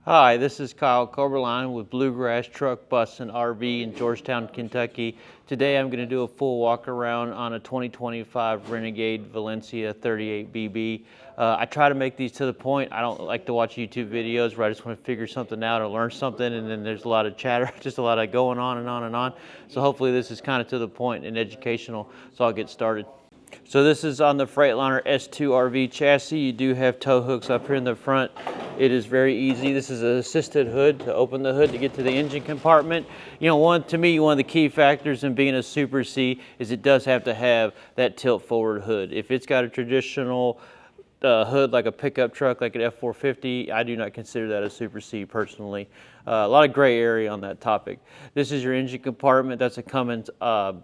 Hi, this is Kyle Coberline with Bluegrass Truck, Bus, and RV in Georgetown, Kentucky. Today I'm going to do a full walk around on a 2025 Renegade Valencia 38BB. I try to make these to the point. I don't like to watch YouTube videos where I just want to figure something out or learn something and then there's a lot of chatter, just a lot of going on and on and on. So hopefully this is kind of to the point and educational, so I'll get started. So this is on the Freightliner S2RV chassis. You do have tow hooks up here in the front. It is very easy. This is an assisted hood to open the hood to get to the engine compartment. You know, to me, one of the key factors in being a Super C is it does have to have that tilt forward hood. If it's got a traditional hood like a pickup truck, like an F450, I do not consider that a Super C personally. A lot of gray area on that topic. This is your engine compartment. That's a Cummins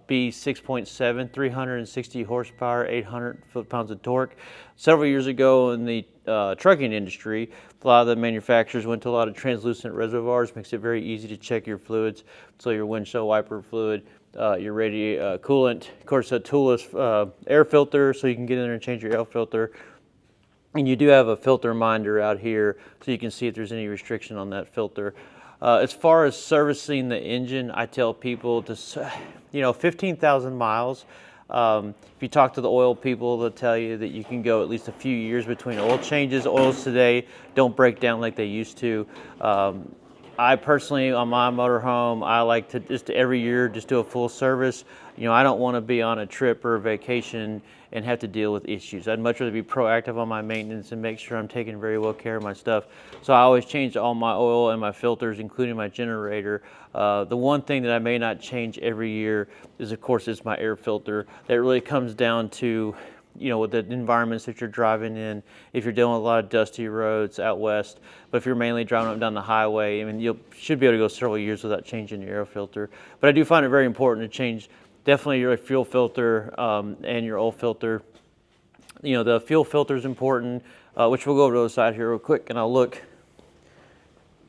B 6.7, 360 horsepower, 800 foot-pounds of torque. Several years ago in the trucking industry, a lot of the manufacturers went to a lot of translucent reservoirs. Makes it very easy to check your fluids. So your windshield wiper fluid, your radiator coolant, of course a toolless air filter, so you can get in there and change your air filter. And you do have a filter minder out here, so you can see if there's any restriction on that filter. As far as servicing the engine, I tell people to, 15,000 miles. If you talk to the oil people, they'll tell you that you can go at least a few years between oil changes. Oils today don't break down like they used to. I personally, on my motorhome, I like to just every year just do a full service. You know, I don't want to be on a trip or a vacation and have to deal with issues. I'd much rather be proactive on my maintenance and make sure I'm taking very well care of my stuff. So I always change all my oil and my filters, including my generator. The one thing that I may not change every year is, of course, is my air filter. That really comes down to, with the environments that you're driving in, if you're dealing with a lot of dusty roads out west, but if you're mainly driving up down the highway, I mean, you should be able to go several years without changing your air filter. But I do find it very important to change definitely your fuel filter and your oil filter. The fuel filter is important, which we'll go over to the side here real quick and I'll look.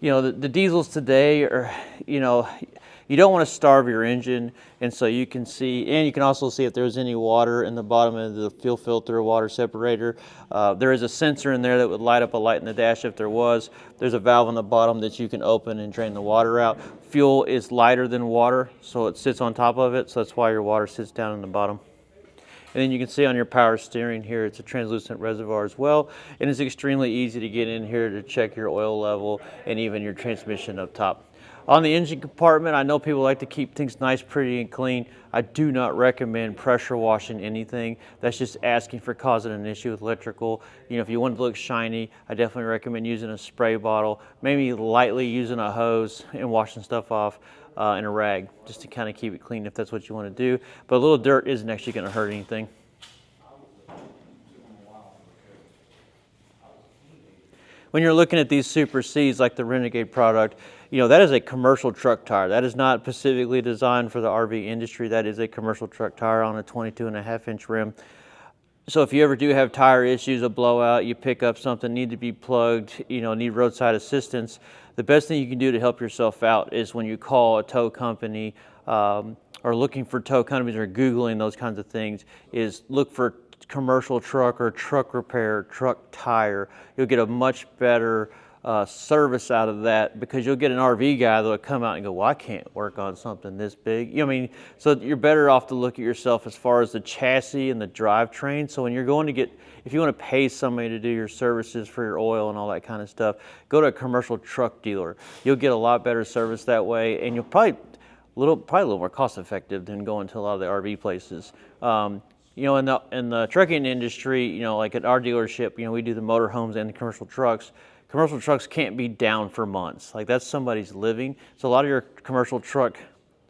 The diesels today are, you don't want to starve your engine, and so you can see, and you can also see if there's any water in the bottom of the fuel filter, water separator. There is a sensor in there that would light up a light in the dash if there was. There's a valve on the bottom that you can open and drain the water out. Fuel is lighter than water, so it sits on top of it, so that's why your water sits down in the bottom. And then you can see on your power steering here, it's a translucent reservoir as well. And it's extremely easy to get in here to check your oil level and even your transmission up top. On the engine compartment, I know people like to keep things nice, pretty, and clean. I do not recommend pressure washing anything. That's just asking for causing an issue with electrical. If you want it to look shiny, I definitely recommend using a spray bottle, maybe lightly using a hose and washing stuff off in a rag, just to kind of keep it clean if that's what you want to do. But a little dirt isn't actually going to hurt anything. When you're looking at these Super Cs like the Renegade product, that is a commercial truck tire. That is not specifically designed for the RV industry. That is a commercial truck tire on a 22.5-inch rim. So if you ever do have tire issues, a blowout, you pick up something, need to be plugged, need roadside assistance, the best thing you can do to help yourself out is when you call a tow company or looking for tow companies or Googling those kinds of things, is look for commercial truck or truck repair, truck tire. You'll get a much better service out of that, because you'll get an RV guy that'll come out and go, well, I can't work on something this big. So you're better off to look at yourself as far as the chassis and the drivetrain. So when you're going to if you want to pay somebody to do your services for your oil and all that kind of stuff, go to a commercial truck dealer. You'll get a lot better service that way, and you'll probably a little more cost effective than going to a lot of the RV places. In the trucking industry, like at our dealership, we do the motorhomes and the commercial trucks. Commercial trucks can't be down for months. Like, that's somebody's living. So a lot of your commercial truck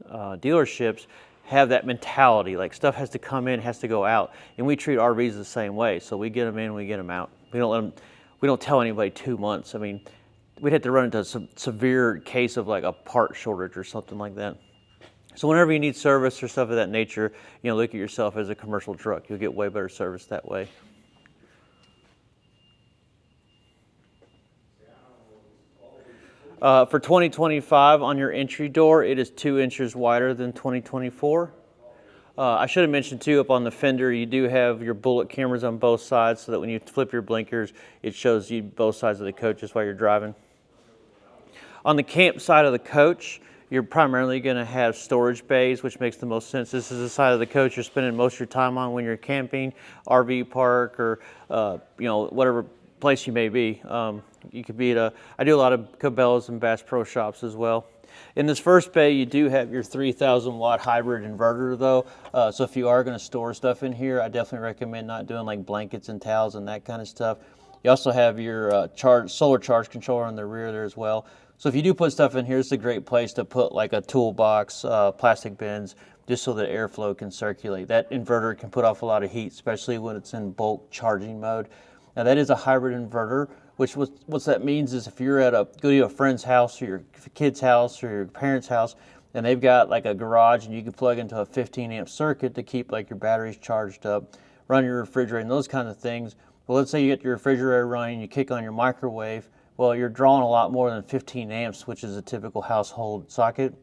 dealerships have that mentality, like stuff has to come in, has to go out. And we treat RVs the same way. So we get them in, we get them out. We don't tell anybody 2 months. I mean, we'd have to run into some severe case of like a part shortage or something like that. So whenever you need service or stuff of that nature, look at yourself as a commercial truck. You'll get way better service that way. For 2025, on your entry door, it is 2 inches wider than 2024. I should have mentioned too, up on the fender, you do have your bullet cameras on both sides, so that when you flip your blinkers, it shows you both sides of the coaches while you're driving. On the camp side of the coach, you're primarily going to have storage bays, which makes the most sense. This is the side of the coach you're spending most of your time on when you're camping, RV park, or you know, whatever place you may be. You could be at I do a lot of Cabela's and Bass Pro Shops as well. In this first bay, you do have your 3,000 watt hybrid inverter though. So if you are going to store stuff in here, I definitely recommend not doing like blankets and towels and that kind of stuff. You also have your solar charge controller in the rear there as well. So if you do put stuff in here, it's a great place to put like a toolbox, plastic bins, just so that airflow can circulate. That inverter can put off a lot of heat, especially when it's in bulk charging mode. Now that is a hybrid inverter, which what that means is if you're at go to a friend's house or your kid's house or your parents' house, and they've got like a garage and you can plug into a 15 amp circuit to keep like your batteries charged up, run your refrigerator and those kind of things. Well, let's say you get your refrigerator running, you kick on your microwave, well, you're drawing a lot more than 15 amps, which is a typical household socket.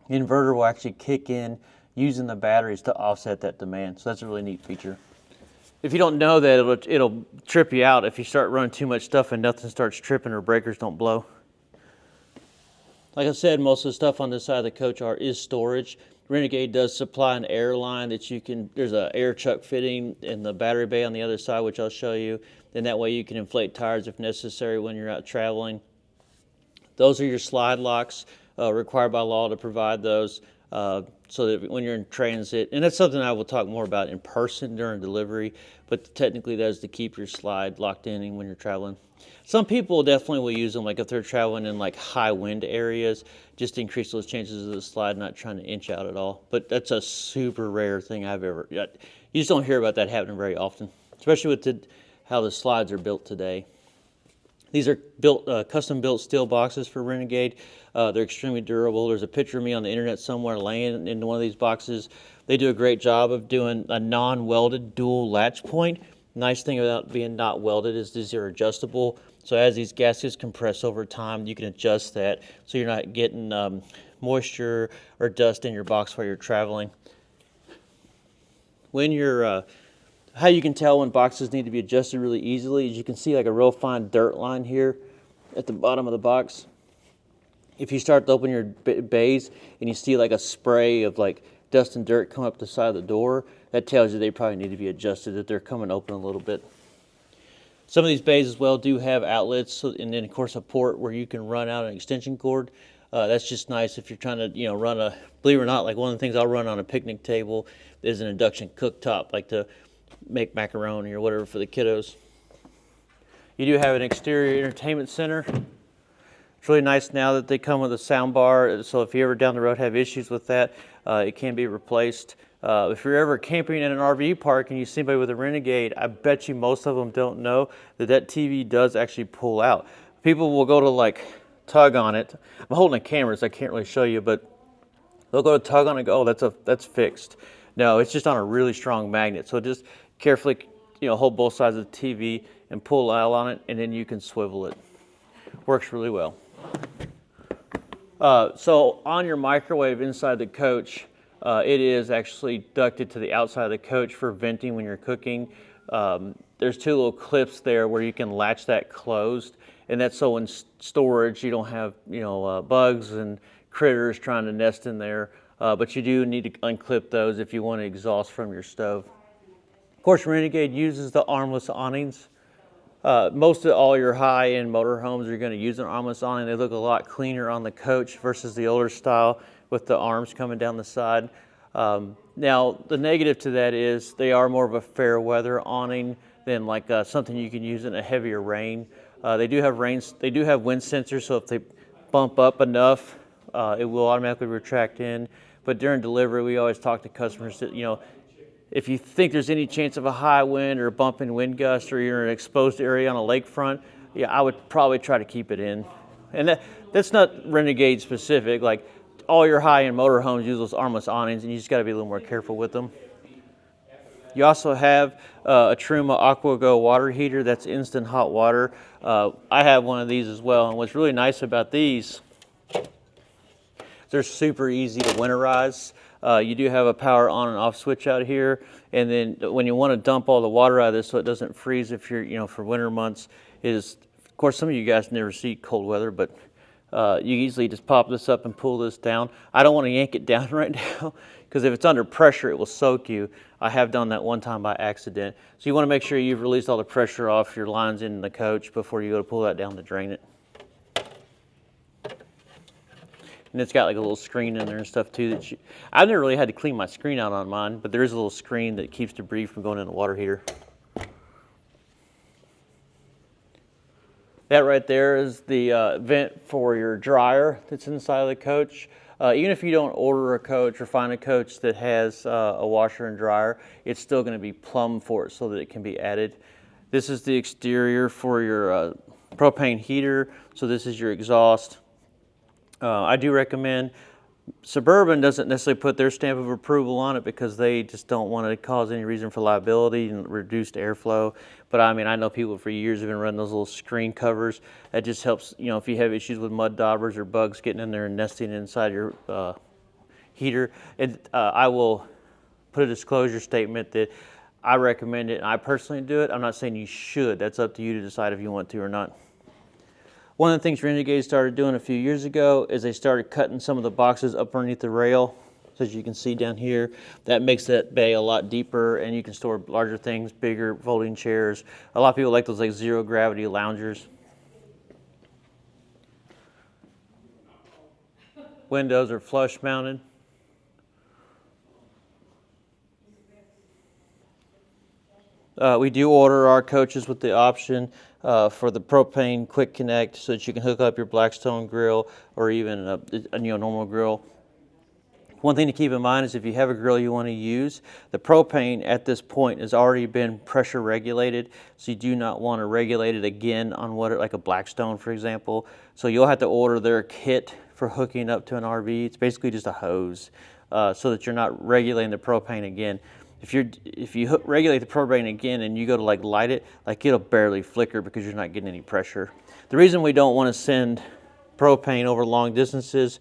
The inverter will actually kick in using the batteries to offset that demand. So that's a really neat feature. If you don't know that, it'll trip you out if you start running too much stuff and nothing starts tripping or breakers don't blow. Like I said, most of the stuff on this side of the coach is storage. Renegade does supply an air line that you can, there's an air chuck fitting in the battery bay on the other side, which I'll show you. And that way you can inflate tires if necessary when you're out traveling. Those are your slide locks, required by law to provide those so that when you're in transit, and that's something I will talk more about in person during delivery, but technically that is to keep your slide locked in when you're traveling. Some people definitely will use them, like if they're traveling in like high wind areas, just to increase those chances of the slide not trying to inch out at all. But that's a super rare thing I've ever, you just don't hear about that happening very often, especially with how the slides are built today. These are custom built steel boxes for Renegade. They're extremely durable. There's a picture of me on the internet somewhere laying in one of these boxes. They do a great job of doing a non-welded dual latch point. Nice thing about being not welded is these are adjustable. So as these gaskets compress over time, you can adjust that so you're not getting moisture or dust in your box while you're traveling. When you're how you can tell when boxes need to be adjusted really easily is you can see like a real fine dirt line here at the bottom of the box. If you start to open your bays and you see like a spray of like dust and dirt come up the side of the door, that tells you they probably need to be adjusted, that they're coming open a little bit. Some of these bays as well do have outlets, and then of course a port where you can run out an extension cord. That's just nice if you're trying to run a, believe it or not, like one of the things I'll run on a picnic table is an induction cooktop, like to make macaroni or whatever for the kiddos. You do have an exterior entertainment center. It's really nice now that they come with a sound bar, so if you ever down the road have issues with that, it can be replaced. If you're ever camping in an RV park and you see somebody with a Renegade, I bet you most of them don't know that TV does actually pull out. People will go to like tug on it. I'm holding a camera so I can't really show you, but they'll go to tug on it and go, oh, that's fixed. No, it's just on a really strong magnet. So just carefully, hold both sides of the TV and pull out on it, and then you can swivel it. Works really well. So on your microwave inside the coach, it is actually ducted to the outside of the coach for venting when you're cooking. There's two little clips there where you can latch that closed, and that's so in storage you don't have bugs and critters trying to nest in there. But you do need to unclip those if you want to exhaust from your stove. Of course, Renegade uses the armless awnings. Most of all your high-end motorhomes are going to use an armless awning. They look a lot cleaner on the coach versus the older style with the arms coming down the side. Now, the negative to that is they are more of a fair weather awning than like something you can use in a heavier rain. They do have wind sensors, so if they bump up enough, it will automatically retract in. But during delivery, we always talk to customers that, if you think there's any chance of a high wind or a bump in wind gust, or you're in an exposed area on a lakefront, I would probably try to keep it in. And that's not Renegade specific. Like all your high-end motorhomes use those armless awnings, and you just got to be a little more careful with them. You also have a Truma AquaGo water heater that's instant hot water. I have one of these as well, and what's really nice about these, they're super easy to winterize. You do have a power on and off switch out here, and then when you want to dump all the water out of this so it doesn't freeze if you're, for winter months, of course some of you guys never see cold weather, but You easily just pop this up and pull this down. I don't want to yank it down right now because if it's under pressure, it will soak you. I have done that one time by accident. So you want to make sure you've released all the pressure off your lines in the coach before you go to pull that down to drain it. And it's got like a little screen in there and stuff too. I've never really had to clean my screen out on mine, but there is a little screen that keeps debris from going in the water heater. That right there is the vent for your dryer that's inside of the coach. Even if you don't order a coach or find a coach that has a washer and dryer, it's still going to be plumbed for it so that it can be added. This is the exterior for your propane heater. So this is your exhaust. I do recommend, Suburban doesn't necessarily put their stamp of approval on it because they just don't want to cause any reason for liability and reduced airflow. But I mean, I know people for years have been running those little screen covers. That just helps, you know, if you have issues with mud daubers or bugs getting in there and nesting inside your heater. I will put a disclosure statement that I recommend it and I personally do it. I'm not saying you should. That's up to you to decide if you want to or not. One of the things Renegade started doing a few years ago is they started cutting some of the boxes up underneath the rail. So as you can see down here, that makes that bay a lot deeper and you can store larger things, bigger folding chairs. A lot of people like those like zero gravity loungers. Windows are flush mounted. We do order our coaches with the option for the propane quick connect so that you can hook up your Blackstone grill or even a normal grill. One thing to keep in mind is if you have a grill you want to use, the propane at this point has already been pressure regulated, so you do not want to regulate it again on water like a Blackstone, for example. So you'll have to order their kit for hooking up to an RV. It's basically just a hose so that you're not regulating the propane again. If you regulate the propane again and you go to like light it, like it'll barely flicker because you're not getting any pressure. The reason we don't want to send propane over long distances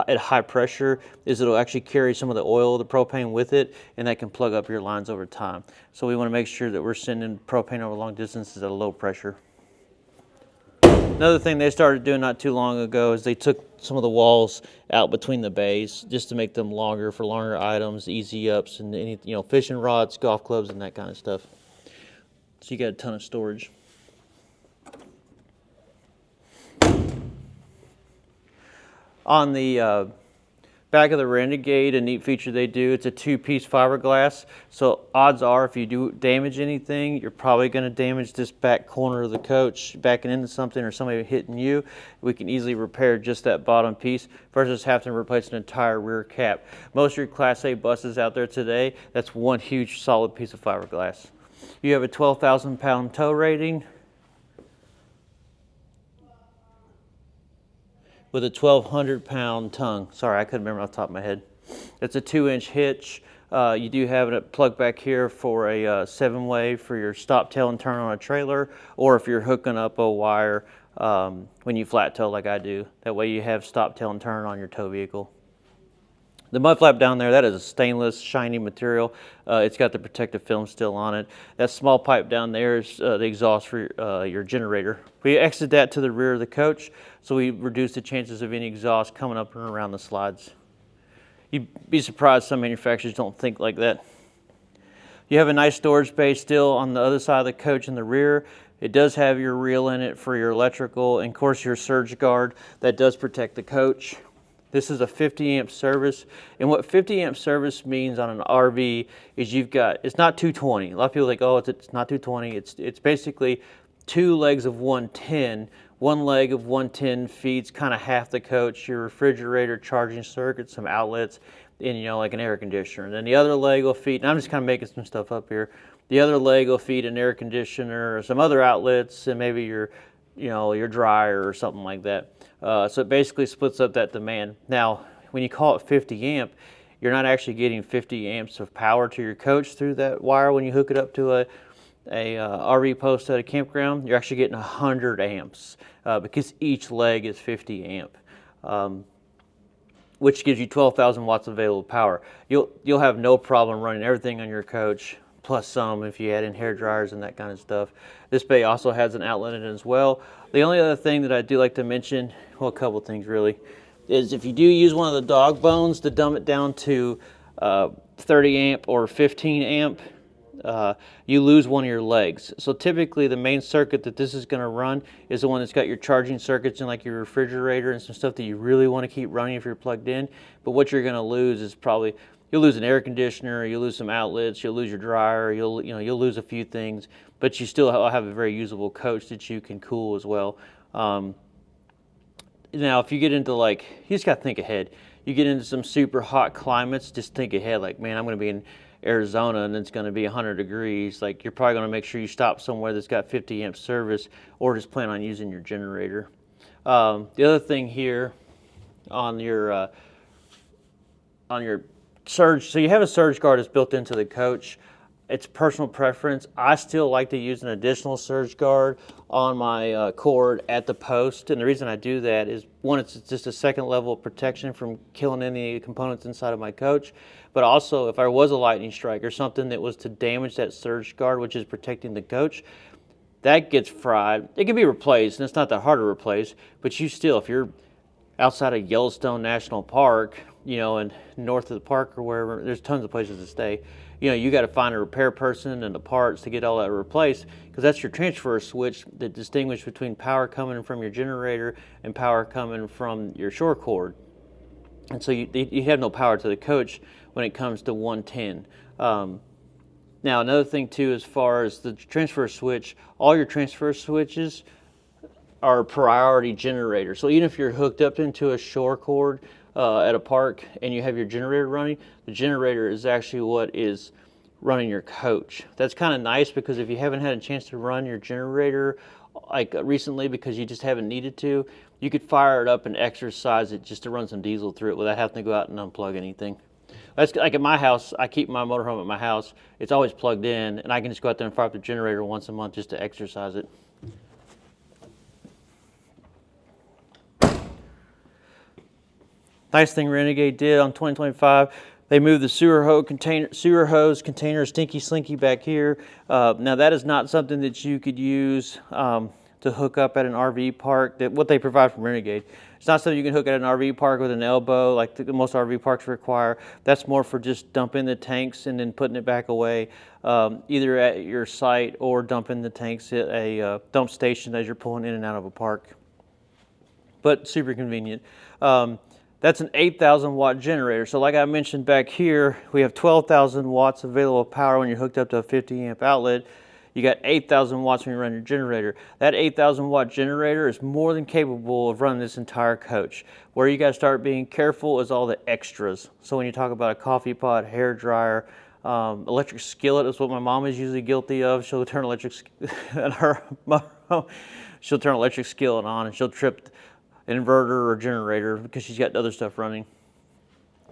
at high pressure is it'll actually carry some of the oil of the propane with it and that can plug up your lines over time. So we want to make sure that we're sending propane over long distances at a low pressure. Another thing they started doing not too long ago is they took some of the walls out between the bays just to make them longer for longer items, easy ups, and any fishing rods, golf clubs, and that kind of stuff. So you got a ton of storage. On the back of the Renegade, a neat feature they do, it's a two-piece fiberglass. So odds are if you do damage anything, you're probably going to damage this back corner of the coach, backing into something or somebody hitting you. We can easily repair just that bottom piece versus having to replace an entire rear cap. Most of your Class A buses out there today, that's one huge solid piece of fiberglass. You have a 12,000 pound tow rating with a 1,200 pound tongue. Sorry, I couldn't remember off the top of my head. It's a 2-inch hitch. You do have it plugged back here for a 7-way for your stop, tail, and turn on a trailer, or if you're hooking up a wire when you flat tow like I do. That way you have stop, tail, and turn on your tow vehicle. The mud flap down there, that is a stainless, shiny material. It's got the protective film still on it. That small pipe down there is the exhaust for your generator. We exit that to the rear of the coach, so we reduce the chances of any exhaust coming up and around the slides. You'd be surprised some manufacturers don't think like that. You have a nice storage space still on the other side of the coach in the rear. It does have your reel in it for your electrical and of course your surge guard that does protect the coach. This is a 50 amp service, and what 50 amp service means on an RV is it's not 220. A lot of people think, oh, it's not 220. It's basically two legs of 110. One leg of 110 feeds kind of half the coach, your refrigerator, charging circuit, some outlets, and like an air conditioner. And then the other leg will feed, and I'm just kind of making some stuff up here. The other leg will feed an air conditioner or some other outlets and maybe your dryer or something like that. So it basically splits up that demand. Now, when you call it 50 amp, you're not actually getting 50 amps of power to your coach through that wire when you hook it up to a RV post at a campground. You're actually getting 100 amps because each leg is 50 amp, which gives you 12,000 watts of available power. You'll have no problem running everything on your coach, plus some if you add in hair dryers and that kind of stuff. This bay also has an outlet in it as well. The only other thing that I do like to mention, well, a couple things really, is if you do use one of the dog bones to dumb it down to 30 amp or 15 amp, you lose one of your legs. So typically the main circuit that this is going to run is the one that's got your charging circuits and like your refrigerator and some stuff that you really want to keep running if you're plugged in. But what you're going to lose is probably, you'll lose an air conditioner, you'll lose some outlets, you'll lose your dryer, you'll lose a few things, but you still have a very usable coach that you can cool as well. Now, if you get into like, you just got to think ahead. You get into some super hot climates, just think ahead. Like, man, I'm going to be in Arizona and it's going to be 100 degrees. Like, you're probably going to make sure you stop somewhere that's got 50 amp service, or just plan on using your generator. The other thing here on your surge, so you have a surge guard that's built into the coach. It's personal preference. I still like to use an additional surge guard on my cord at the post, and the reason I do that is, one, it's just a second level of protection from killing any components inside of my coach, but also if I was a lightning strike or something that was to damage that surge guard, which is protecting the coach, that gets fried. It can be replaced, and it's not that hard to replace, but you still, if you're outside of Yellowstone National Park, and north of the park or wherever, there's tons of places to stay. You got to find a repair person and the parts to get all that replaced, because that's your transfer switch that distinguishes between power coming from your generator and power coming from your shore cord. And so you have no power to the coach when it comes to 110. Now, another thing too, as far as the transfer switch, all your transfer switches are priority generator. So even if you're hooked up into a shore cord at a park and you have your generator running, the generator is actually what is running your coach. That's kind of nice, because if you haven't had a chance to run your generator like recently because you just haven't needed to, you could fire it up and exercise it just to run some diesel through it without having to go out and unplug anything. That's like at my house. I keep my motorhome at my house. It's always plugged in, and I can just go out there and fire up the generator once a month just to exercise it. Nice thing Renegade did on 2025, they moved the sewer hose container Stinky Slinky back here. Now that is not something that you could use to hook up at an RV park. What they provide from Renegade. It's not something you can hook at an RV park with an elbow like most RV parks require. That's more for just dumping the tanks and then putting it back away, either at your site or dumping the tanks at a dump station as you're pulling in and out of a park. But super convenient. That's an 8,000 watt generator. So like I mentioned back here, we have 12,000 watts available power when you're hooked up to a 50 amp outlet. You got 8,000 watts when you run your generator. That 8,000 watt generator is more than capable of running this entire coach. Where you got to start being careful is all the extras. So when you talk about a coffee pot, hair dryer, electric skillet is what my mom is usually guilty of. She'll turn electric skillet on and she'll trip inverter or generator because she's got other stuff running.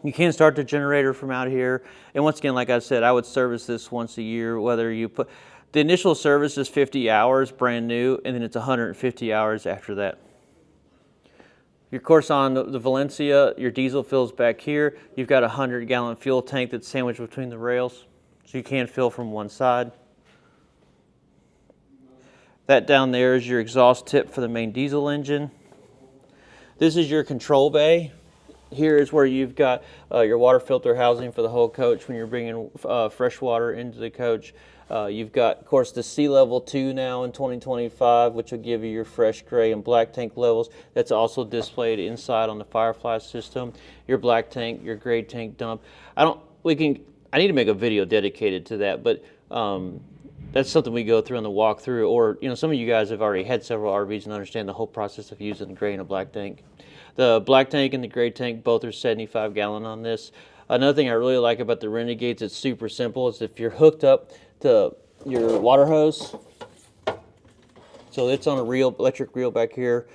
You can start the generator from out here, and once again, like I said, I would service this once a year. Whether you put the initial service is 50 hours brand new, and then it's 150 hours after that. Of course, on the Valencia, your diesel fills back here. You've got a 100-gallon fuel tank that's sandwiched between the rails, so you can fill from one side. That down there is your exhaust tip for the main diesel engine. This is your control bay. Here is where you've got your water filter housing for the whole coach when you're bringing fresh water into the coach. You've got, of course, the sea level 2 now in 2025, which will give you your fresh gray and black tank levels. That's also displayed inside on the Firefly system. Your black tank, your gray tank dump. I need to make a video dedicated to that, but that's something we go through on the walkthrough, or some of you guys have already had several RVs and understand the whole process of using a gray and a black tank. The black tank and the gray tank both are 75 gallon on this. Another thing I really like about the Renegades, it's super simple, is if you're hooked up to your water hose, so it's on a electric reel back here,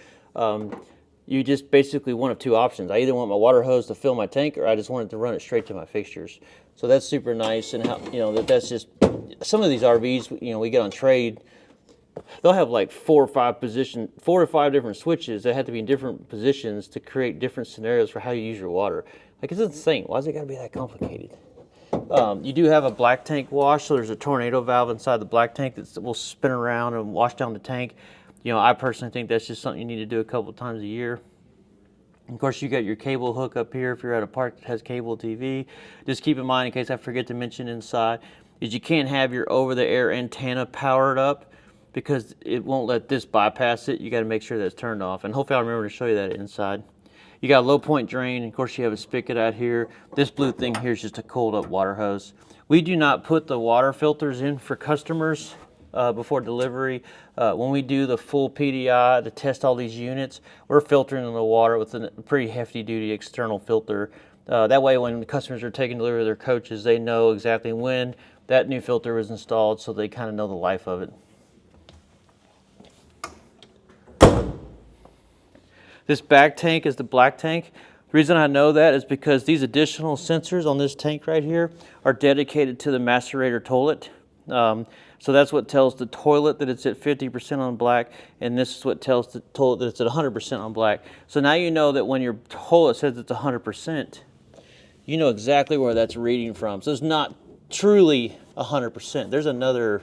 you just basically one of two options. I either want my water hose to fill my tank, or I just want it to run it straight to my fixtures. So that's super nice, and that's just some of these RVs we get on trade. They'll have like 4 to 5 different switches that have to be in different positions to create different scenarios for how you use your water. Like, it's insane. Why is it got to be that complicated? You do have a black tank wash, so there's a tornado valve inside the black tank that will spin around and wash down the tank. You know, I personally think that's just something you need to do a couple times a year. Of course, you got your cable hook up here if you're at a park that has cable TV. Just keep in mind, in case I forget to mention inside, is you can't have your over-the-air antenna powered up because it won't let this bypass it. You got to make sure that's turned off, and hopefully I'll remember to show you that inside. You got a low point drain, and of course you have a spigot out here. This blue thing here is just a cold up water hose. We do not put the water filters in for customers before delivery. When we do the full PDI to test all these units, we're filtering the water with a pretty hefty duty external filter. That way when the customers are taking delivery of their coaches, they know exactly when that new filter was installed, so they kind of know the life of it. This back tank is the black tank. The reason I know that is because these additional sensors on this tank right here are dedicated to the macerator toilet. So that's what tells the toilet that it's at 50% on black, and this is what tells the toilet that it's at 100% on black. So now you know that when your toilet says it's 100%, you know exactly where that's reading from. So it's not truly 100%. There's another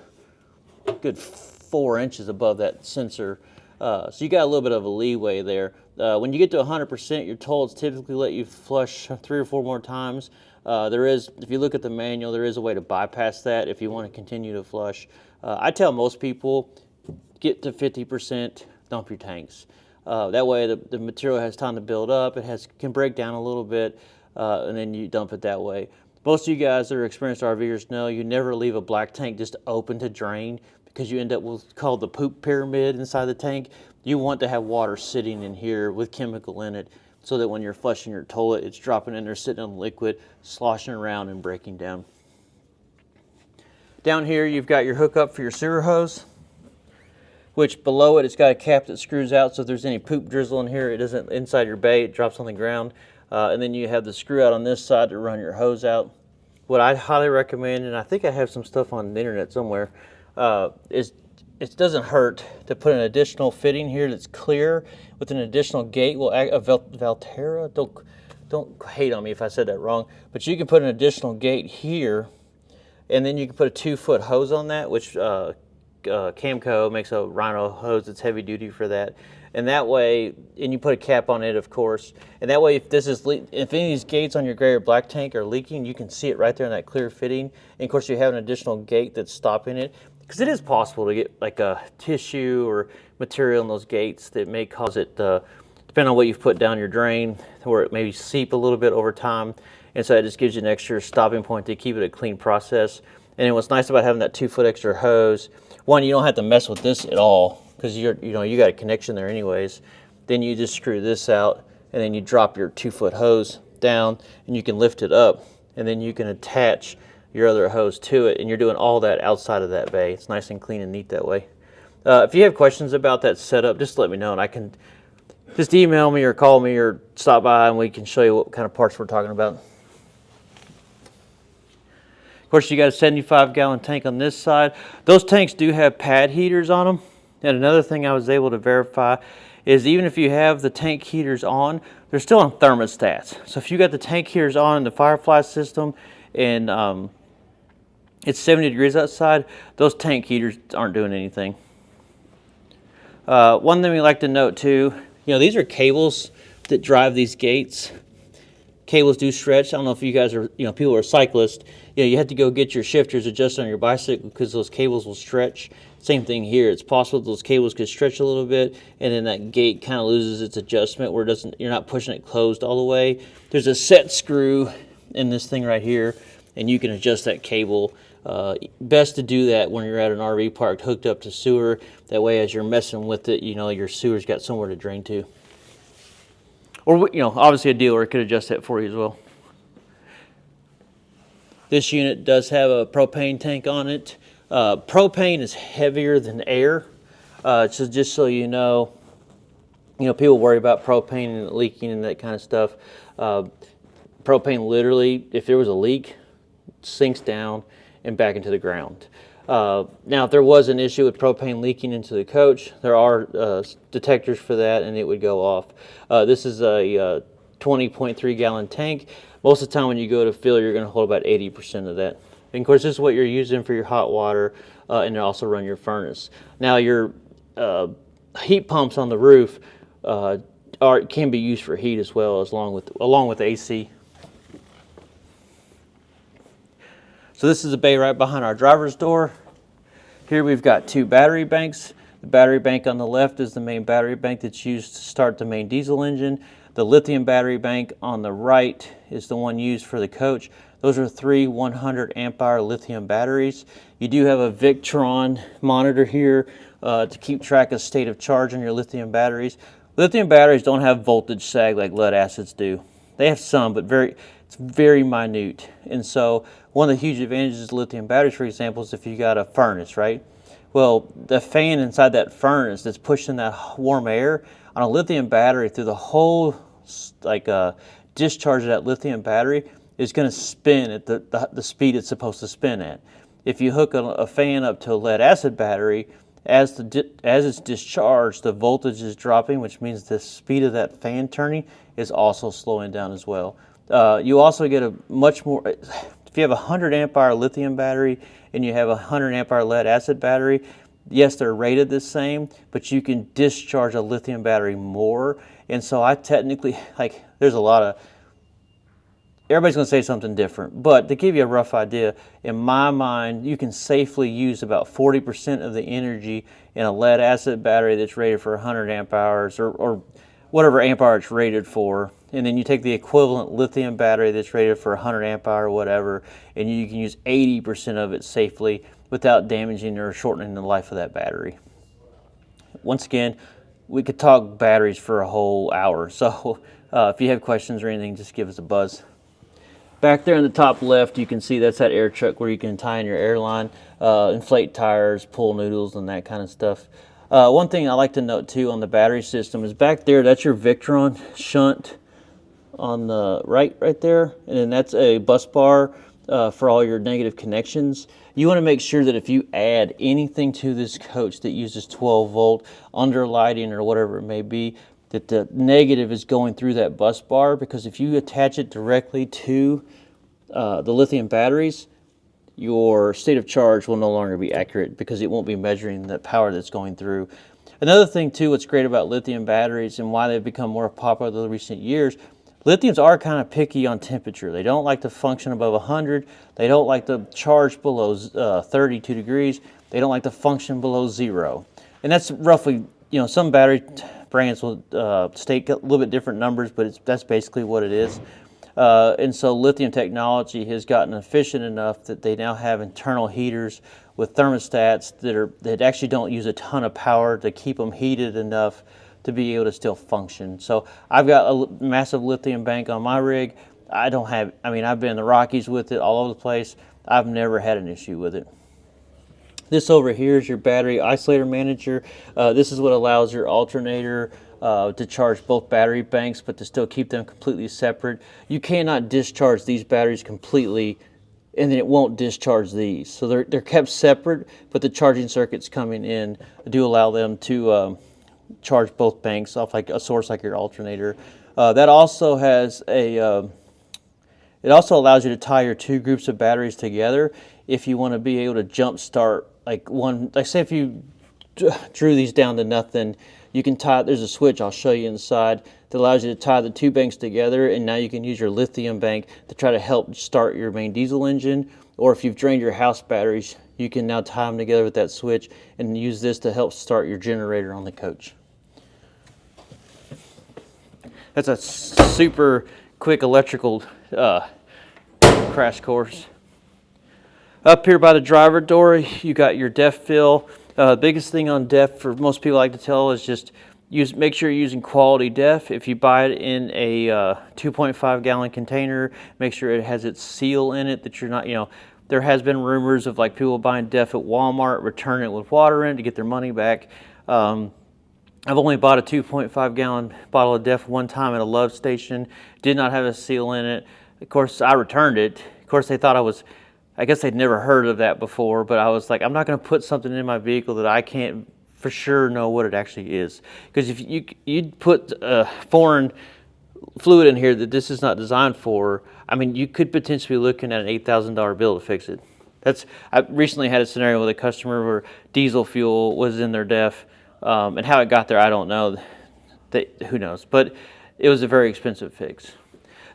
good 4 inches above that sensor. So you got a little bit of a leeway there. When you get to 100%, your toilets typically let you flush 3 or 4 more times. There is, if you look at the manual, there is a way to bypass that if you want to continue to flush. I tell most people, get to 50%, dump your tanks. That way the material has time to build up, can break down a little bit, and then you dump it that way. Most of you guys that are experienced RVers know you never leave a black tank just open to drain, because you end up with what's called the poop pyramid inside the tank. You want to have water sitting in here with chemical in it, so that when you're flushing your toilet, it's dropping in there, sitting on liquid, sloshing around and breaking down. Down here, you've got your hookup for your sewer hose, which below it, it's got a cap that screws out, so if there's any poop drizzle in here, it doesn't inside your bay, it drops on the ground. And then you have the screw out on this side to run your hose out. What I highly recommend, and I think I have some stuff on the internet somewhere, is it doesn't hurt to put an additional fitting here that's clear with an additional gate. Well, Valterra, don't hate on me if I said that wrong, but you can put an additional gate here, and then you can put a 2-foot hose on that, which Camco makes a Rhino hose that's heavy duty for that. And that way, and you put a cap on it, of course, and that way if any of these gates on your gray or black tank are leaking, you can see it right there in that clear fitting. And of course you have an additional gate that's stopping it, because it is possible to get like a tissue or material in those gates that may cause it, depending on what you've put down your drain, where it may seep a little bit over time. And so it just gives you an extra stopping point to keep it a clean process. And then what's nice about having that 2-foot extra hose, one, you don't have to mess with this at all, because you got a connection there anyways. Then you just screw this out, and then you drop your 2-foot hose down, and you can lift it up, and then you can attach your other hose to it, and you're doing all that outside of that bay. It's nice and clean and neat that way. If you have questions about that setup, just let me know, and I can just email me or call me or stop by, and we can show you what kind of parts we're talking about. Of course, you got a 75-gallon tank on this side. Those tanks do have pad heaters on them. And another thing I was able to verify is even if you have the tank heaters on, they're still on thermostats. So if you got the tank heaters on in the Firefly system and it's 70 degrees outside, those tank heaters aren't doing anything. One thing we like to note too, these are cables that drive these gates. Cables do stretch. I don't know if you guys are, people are cyclists. You have to go get your shifters adjusted on your bicycle because those cables will stretch. Same thing here. It's possible those cables could stretch a little bit, and then that gate kind of loses its adjustment where you're not pushing it closed all the way. There's a set screw in this thing right here, and you can adjust that cable. Best to do that when you're at an RV park hooked up to sewer. That way, as you're messing with it, your sewer's got somewhere to drain to. Or, obviously a dealer could adjust that for you as well. This unit does have a propane tank on it. Propane is heavier than air. So just so you know, people worry about propane and leaking and that kind of stuff. Propane literally, if there was a leak, sinks down and back into the ground. Now, if there was an issue with propane leaking into the coach, there are detectors for that, and it would go off. This is a 20.3 gallon tank. Most of the time when you go to fill, you're going to hold about 80% of that. And of course, this is what you're using for your hot water, and to also run your furnace. Now, your heat pumps on the roof can be used for heat as well, along with AC. So this is a bay right behind our driver's door. Here we've got 2 battery banks. The battery bank on the left is the main battery bank that's used to start the main diesel engine. The lithium battery bank on the right is the one used for the coach. Those are 3 100 amp hour lithium batteries. You do have a Victron monitor here to keep track of state of charge on your lithium batteries. Lithium batteries don't have voltage sag like lead acids do. They have some, but it's very minute. And so one of the huge advantages of lithium batteries, for example, is if you got a furnace, right? Well, the fan inside that furnace that's pushing that warm air on a lithium battery through the whole discharge of that lithium battery is going to spin at the speed it's supposed to spin at. If you hook a fan up to a lead acid battery, as it's discharged, the voltage is dropping, which means the speed of that fan turning is also slowing down as well. You also get a much more, if you have a 100 amp hour lithium battery and you have a 100 amp hour lead acid battery, yes, they're rated the same, but you can discharge a lithium battery more. And so I technically, there's a lot of, everybody's going to say something different, but to give you a rough idea, in my mind, you can safely use about 40% of the energy in a lead acid battery that's rated for 100 amp hours or whatever amp hour it's rated for, and then you take the equivalent lithium battery that's rated for 100 amp hour or whatever, and you can use 80% of it safely without damaging or shortening the life of that battery. Once again, we could talk batteries for a whole hour, so if you have questions or anything, just give us a buzz. Back there in the top left, you can see that's that air truck where you can tie in your airline, inflate tires, pull noodles, and that kind of stuff. One thing I like to note too on the battery system is back there, that's your Victron shunt on the right there, and then that's a bus bar for all your negative connections. You want to make sure that if you add anything to this coach that uses 12 volt underlighting or whatever it may be, that the negative is going through that bus bar, because if you attach it directly to the lithium batteries, your state of charge will no longer be accurate because it won't be measuring the power that's going through. Another thing too, what's great about lithium batteries and why they've become more popular in recent years, lithiums are kind of picky on temperature. They don't like to function above 100. They don't like to charge below 32 degrees. They don't like to function below 0. And that's roughly, some battery brands will state a little bit different numbers, but that's basically what it is. And so lithium technology has gotten efficient enough that they now have internal heaters with thermostats that actually don't use a ton of power to keep them heated enough to be able to still function. So I've got a massive lithium bank on my rig. I've been in the Rockies with it all over the place. I've never had an issue with it. This over here is your battery isolator manager. This is what allows your alternator to charge both battery banks, but to still keep them completely separate. You cannot discharge these batteries completely and then it won't discharge these. So they're kept separate, but the charging circuits coming in do allow them to charge both banks off like a source like your alternator. That also has it also allows you to tie your 2 groups of batteries together if you want to be able to jump start say if you drew these down to nothing, you can tie, there's a switch I'll show you inside that allows you to tie the 2 banks together, and now you can use your lithium bank to try to help start your main diesel engine. Or if you've drained your house batteries, you can now tie them together with that switch and use this to help start your generator on the coach. That's a super quick electrical crash course. Up here by the driver door, you got your depth fill. Biggest thing on depth for most people I like to tell is just make sure you're using quality depth. If you buy it in a 2.5 gallon container, make sure it has its seal in it, that you're not, there has been rumors of people buying depth at Walmart, returning it with water in it to get their money back. I've only bought a 2.5 gallon bottle of depth one time at a Love station. Did not have a seal in it. Of course, I returned it. Of course, they thought I guess they'd never heard of that before, but I was like, I'm not going to put something in my vehicle that I can't for sure know what it actually is. Because if you'd put foreign fluid in here that this is not designed for, you could potentially be looking at an $8,000 bill to fix it. I recently had a scenario with a customer where diesel fuel was in their def. And how it got there, I don't know. Who knows? But it was a very expensive fix.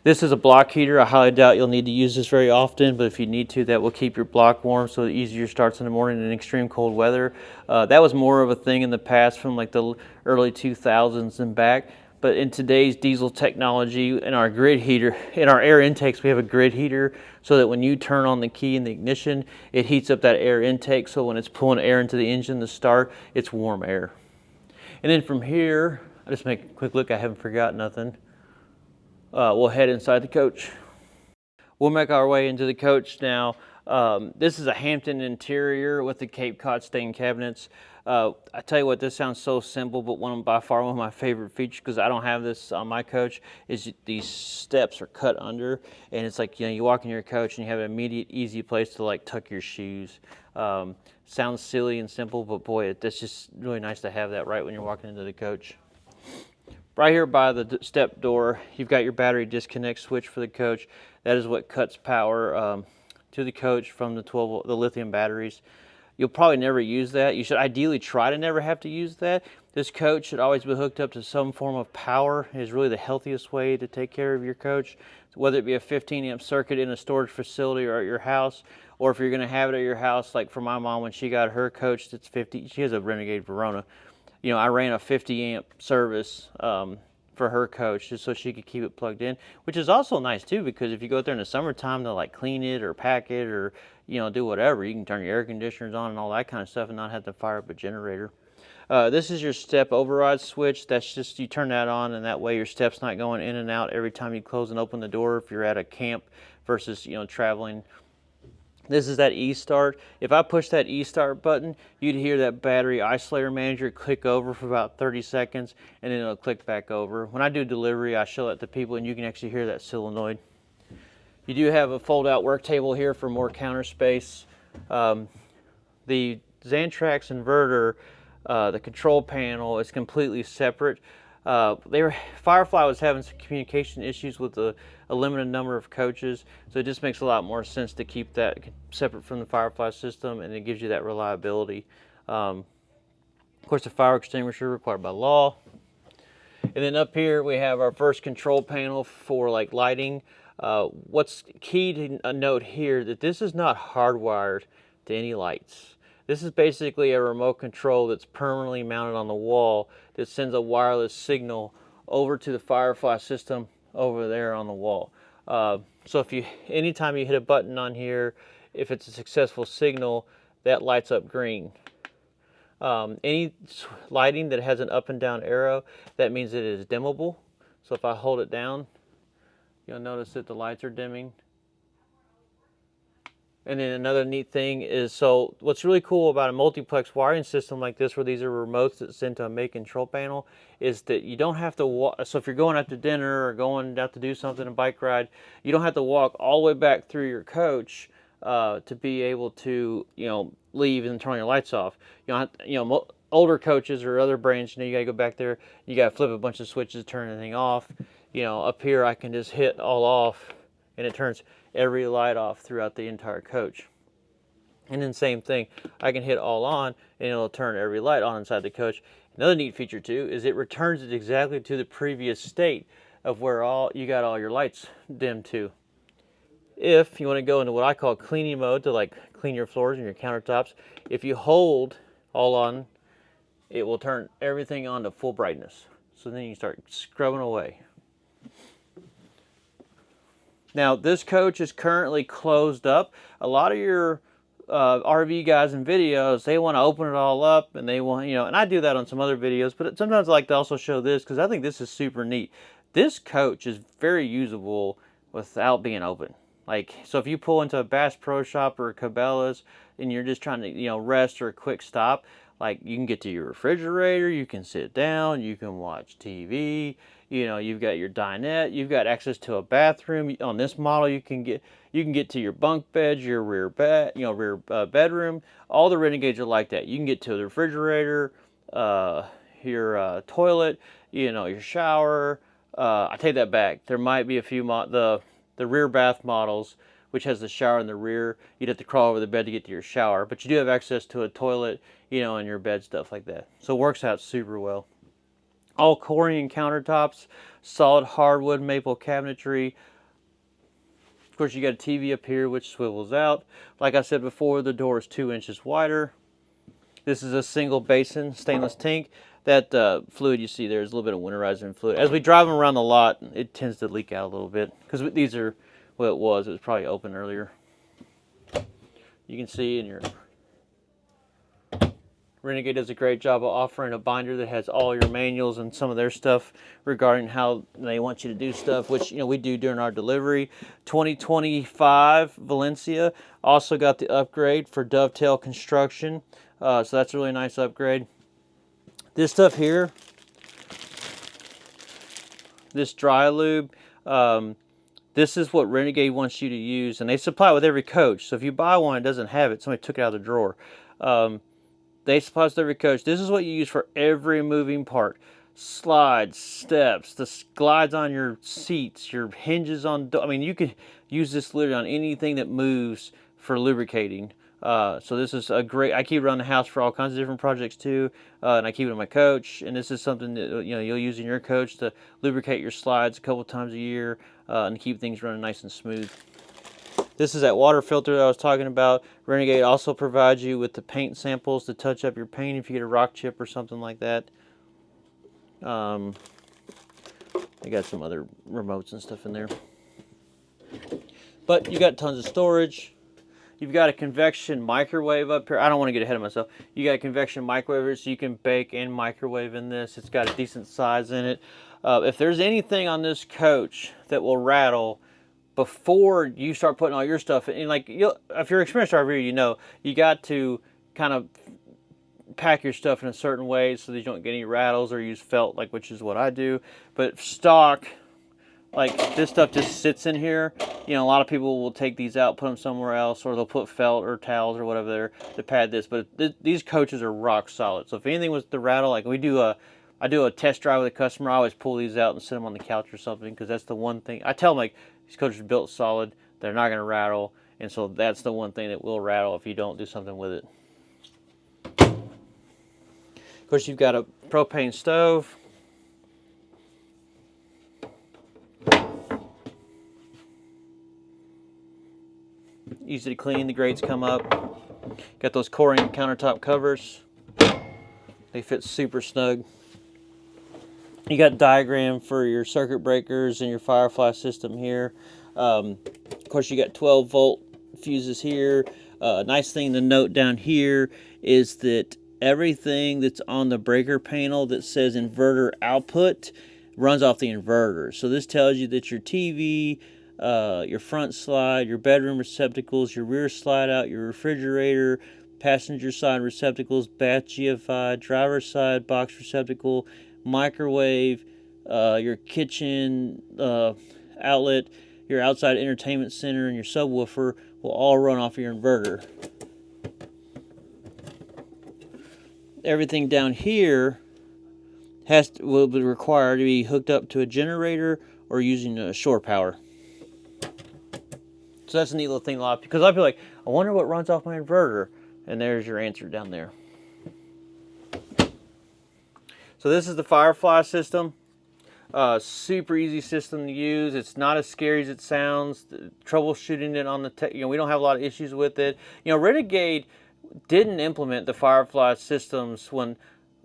This is a block heater. I highly doubt you'll need to use this very often, but if you need to, that will keep your block warm so it easier starts in the morning in extreme cold weather. That was more of a thing in the past from like the early 2000s and back. But in today's diesel technology, in our grid heater, in our air intakes, we have a grid heater so that when you turn on the key in the ignition, it heats up that air intake. So when it's pulling air into the engine to start, it's warm air. And then from here, I'll just make a quick look. I haven't forgotten nothing. We'll head inside the coach. We'll make our way into the coach now. This is a Hampton interior with the Cape Cod stained cabinets. I tell you what, this sounds so simple, but by far one of my favorite features, because I don't have this on my coach, is these steps are cut under, and it's like, you know, you walk in your coach and you have an immediate, easy place to like tuck your shoes. Sounds silly and simple, but boy, that's just really nice to have that right when you're walking into the coach. Right here by the step door, you've got your battery disconnect switch for the coach. That is what cuts power to the coach from the lithium batteries. You'll probably never use that. You should ideally try to never have to use that. This coach should always be hooked up to some form of power. It is really the healthiest way to take care of your coach, whether it be a 15 amp circuit in a storage facility or at your house, or if you're going to have it at your house, like for my mom when she got her coach that's 50, she has a Renegade Verona. You know, I ran a 50 amp service for her coach just so she could keep it plugged in, which is also nice too, because if you go out there in the summertime to like clean it or pack it or, you know, do whatever, you can turn your air conditioners on and all that kind of stuff and not have to fire up a generator. This is your step override switch. That's just, you turn that on and that way your step's not going in and out every time you close and open the door if you're at a camp versus, you know, traveling. This is that E-start. If I push that E-start button, you'd hear that battery isolator manager click over for about 30 seconds, and then it'll click back over. When I do delivery, I show that to people, and you can actually hear that solenoid. You do have a fold-out work table here for more counter space. The Xantrax inverter, the control panel is completely separate. Firefly was having some communication issues with a limited number of coaches, so it just makes a lot more sense to keep that separate from the Firefly system, and it gives you that reliability. Of course, the fire extinguisher required by law. And then up here we have our first control panel for like lighting. What's key to note here that this is not hardwired to any lights. This is basically a remote control that's permanently mounted on the wall that sends a wireless signal over to the Firefly system over there on the wall. So anytime you hit a button on here, if it's a successful signal, that lights up green. Any lighting that has an up and down arrow, that means it is dimmable. So if I hold it down, you'll notice that the lights are dimming. And then another neat thing is, so what's really cool about a multiplex wiring system like this, where these are remotes that send to a main control panel, is that you don't have to walk. So if you're going out to dinner or going out to do something, a bike ride, you don't have to walk all the way back through your coach to be able to, you know, leave and turn your lights off. Older coaches or other brands, you know, you gotta go back there, you gotta flip a bunch of switches to turn anything off. You know, up here I can just hit all off and it turns every light off throughout the entire coach. And then same thing, I can hit all on and it'll turn every light on inside the coach. Another neat feature too is it returns it exactly to the previous state of where you got all your lights dimmed to. If you want to go into what I call cleaning mode to like clean your floors and your countertops, if you hold all on, it will turn everything on to full brightness. So then you start scrubbing away. Now this coach is currently closed up. A lot of your RV guys and videos, they want to open it all up and they want, you know, and I do that on some other videos, but sometimes I like to also show this because I think this is super neat. This coach is very usable without being open. Like, so if you pull into a Bass Pro Shop or a Cabela's and you're just trying to, you know, rest or a quick stop, like you can get to your refrigerator, you can sit down, you can watch TV, you know, you've got your dinette, you've got access to a bathroom. On this model, you can get to your bunk beds, your rear bed, you know, rear bedroom. All the Renegades are like that. You can get to the refrigerator, your toilet, you know, your shower. I take that back. There might be a few the rear bath models which has the shower in the rear. You'd have to crawl over the bed to get to your shower, but you do have access to a toilet, you know, in your bed, stuff like that. So it works out super well. All Corian countertops, solid hardwood maple cabinetry. Of course, you got a TV up here which swivels out. Like I said before, the door is 2 inches wider. This is a single basin stainless tank. That fluid you see there is a little bit of winterizing fluid. As we drive them around the lot, it tends to leak out a little bit because these are what it was. It was probably open earlier. You can see in your Renegade does a great job of offering a binder that has all your manuals and some of their stuff regarding how they want you to do stuff, which, you know, we do during our delivery. 2025 Valencia also got the upgrade for dovetail construction, so that's a really nice upgrade. This stuff here, this dry lube, this is what Renegade wants you to use, and they supply it with every coach. So if you buy one and doesn't have it, somebody took it out of the drawer. They supply it with every coach. This is what you use for every moving part. Slides, steps, the glides on your seats, your hinges on, I mean, you could use this literally on anything that moves for lubricating. So this is a great, I keep it around the house for all kinds of different projects too, and I keep it in my coach, and this is something that, you know, you'll use in your coach to lubricate your slides a couple times a year and keep things running nice and smooth. This is that water filter that I was talking about. Renegade also provides you with the paint samples to touch up your paint if you get a rock chip or something like that. I got some other remotes and stuff in there. But you got tons of storage. You've got a convection microwave up here. I don't want to get ahead of myself. You got a convection microwave so you can bake and microwave in this. It's got a decent size in it. If there's anything on this coach that will rattle before you start putting all your stuff in, like, if you're an experienced RVer, you know, you got to kind of pack your stuff in a certain way so that you don't get any rattles or use felt, like, which is what I do. But stock, like, this stuff just sits in here. You know, a lot of people will take these out, put them somewhere else, or they'll put felt or towels or whatever there to pad this. But these coaches are rock solid. So if anything was to rattle, like I do a test drive with a customer, I always pull these out and sit them on the couch or something, because that's the one thing. I tell them, like, these coaches are built solid. They're not going to rattle. And so that's the one thing that will rattle if you don't do something with it. Of course, you've got a propane stove. Easy to clean, the grates come up. Got those Corian countertop covers. They fit super snug. You got a diagram for your circuit breakers and your Firefly system here. Of course, you got 12-volt fuses here. Nice thing to note down here is that everything that's on the breaker panel that says inverter output runs off the inverter. So this tells you that your TV, your front slide, your bedroom receptacles, your rear slide out, your refrigerator, passenger side receptacles, bath GFI, driver side box receptacle, microwave, your kitchen outlet, your outside entertainment center, and your subwoofer will all run off your inverter. Everything down here will be required to be hooked up to a generator or using shore power. So that's a neat little thing, because I'd be like, I wonder what runs off my inverter, and there's your answer down there. So this is the Firefly system. Super easy system to use. It's not as scary as it sounds. Troubleshooting it on the we don't have a lot of issues with it. You know, Renegade didn't implement the Firefly systems when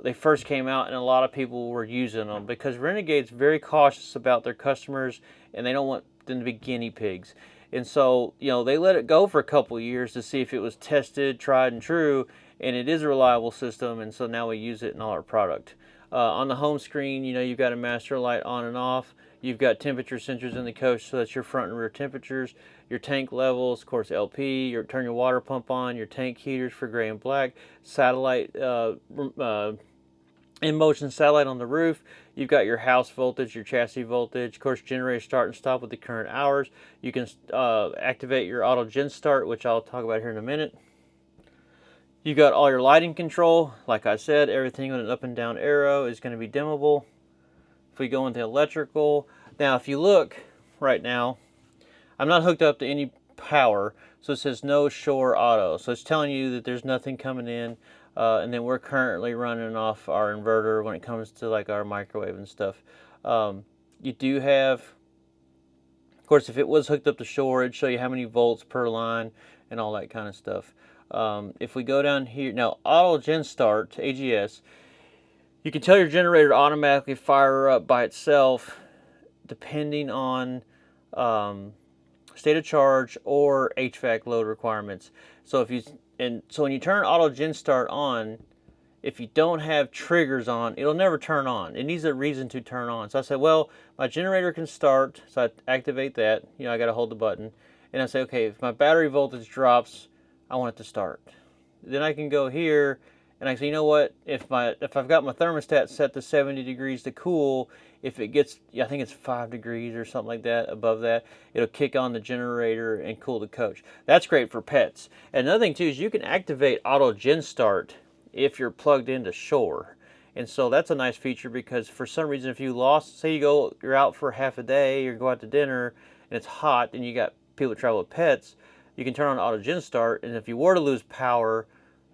they first came out, and a lot of people were using them because Renegade's very cautious about their customers, and they don't want them to be guinea pigs. And so, you know, they let it go for a couple of years to see if it was tested, tried and true, and it is a reliable system, and so now we use it in all our product. On the home screen, you know, you've got a master light on and off. You've got temperature sensors in the coach, so that's your front and rear temperatures. Your tank levels, of course, LP. Turn your water pump on. Your tank heaters for gray and black. Satellite, in-motion satellite on the roof. You've got your house voltage, your chassis voltage. Of course, generator start and stop with the current hours. You can activate your auto gen start, which I'll talk about here in a minute. You got all your lighting control. Like I said, everything with an up and down arrow is going to be dimmable. If we go into electrical, now if you look right now, I'm not hooked up to any power. So it says no shore auto. So it's telling you that there's nothing coming in. And then we're currently running off our inverter when it comes to like our microwave and stuff. You do have, of course, if it was hooked up to shore, it'd show you how many volts per line and all that kind of stuff. If we go down here, now auto gen start, AGS, you can tell your generator to automatically fire up by itself depending on state of charge or HVAC load requirements. So when you turn auto gen start on, if you don't have triggers on, it'll never turn on. It needs a reason to turn on. So I said, well, my generator can start, so I activate that. You know, I got to hold the button, and I say, okay, if my battery voltage drops, I want it to start. Then I can go here and I say, you know what? If I've got my thermostat set to 70 degrees to cool, if it gets, I think it's 5 degrees or something like that, above that, it'll kick on the generator and cool the coach. That's great for pets. And another thing too is you can activate auto gen start if you're plugged into shore. And so that's a nice feature because for some reason if you lost, say you're out for half a day or go out to dinner and it's hot and you got people that travel with pets, you can turn on auto gen start, and if you were to lose power,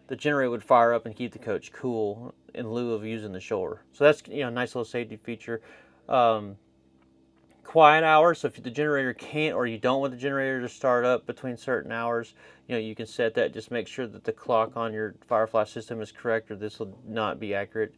the generator would fire up and keep the coach cool in lieu of using the shore. So that's, you know, a nice little safety feature. Quiet hours, so if the generator can't or you don't want the generator to start up between certain hours, you know, you can set that. Just make sure that the clock on your Firefly system is correct or this will not be accurate.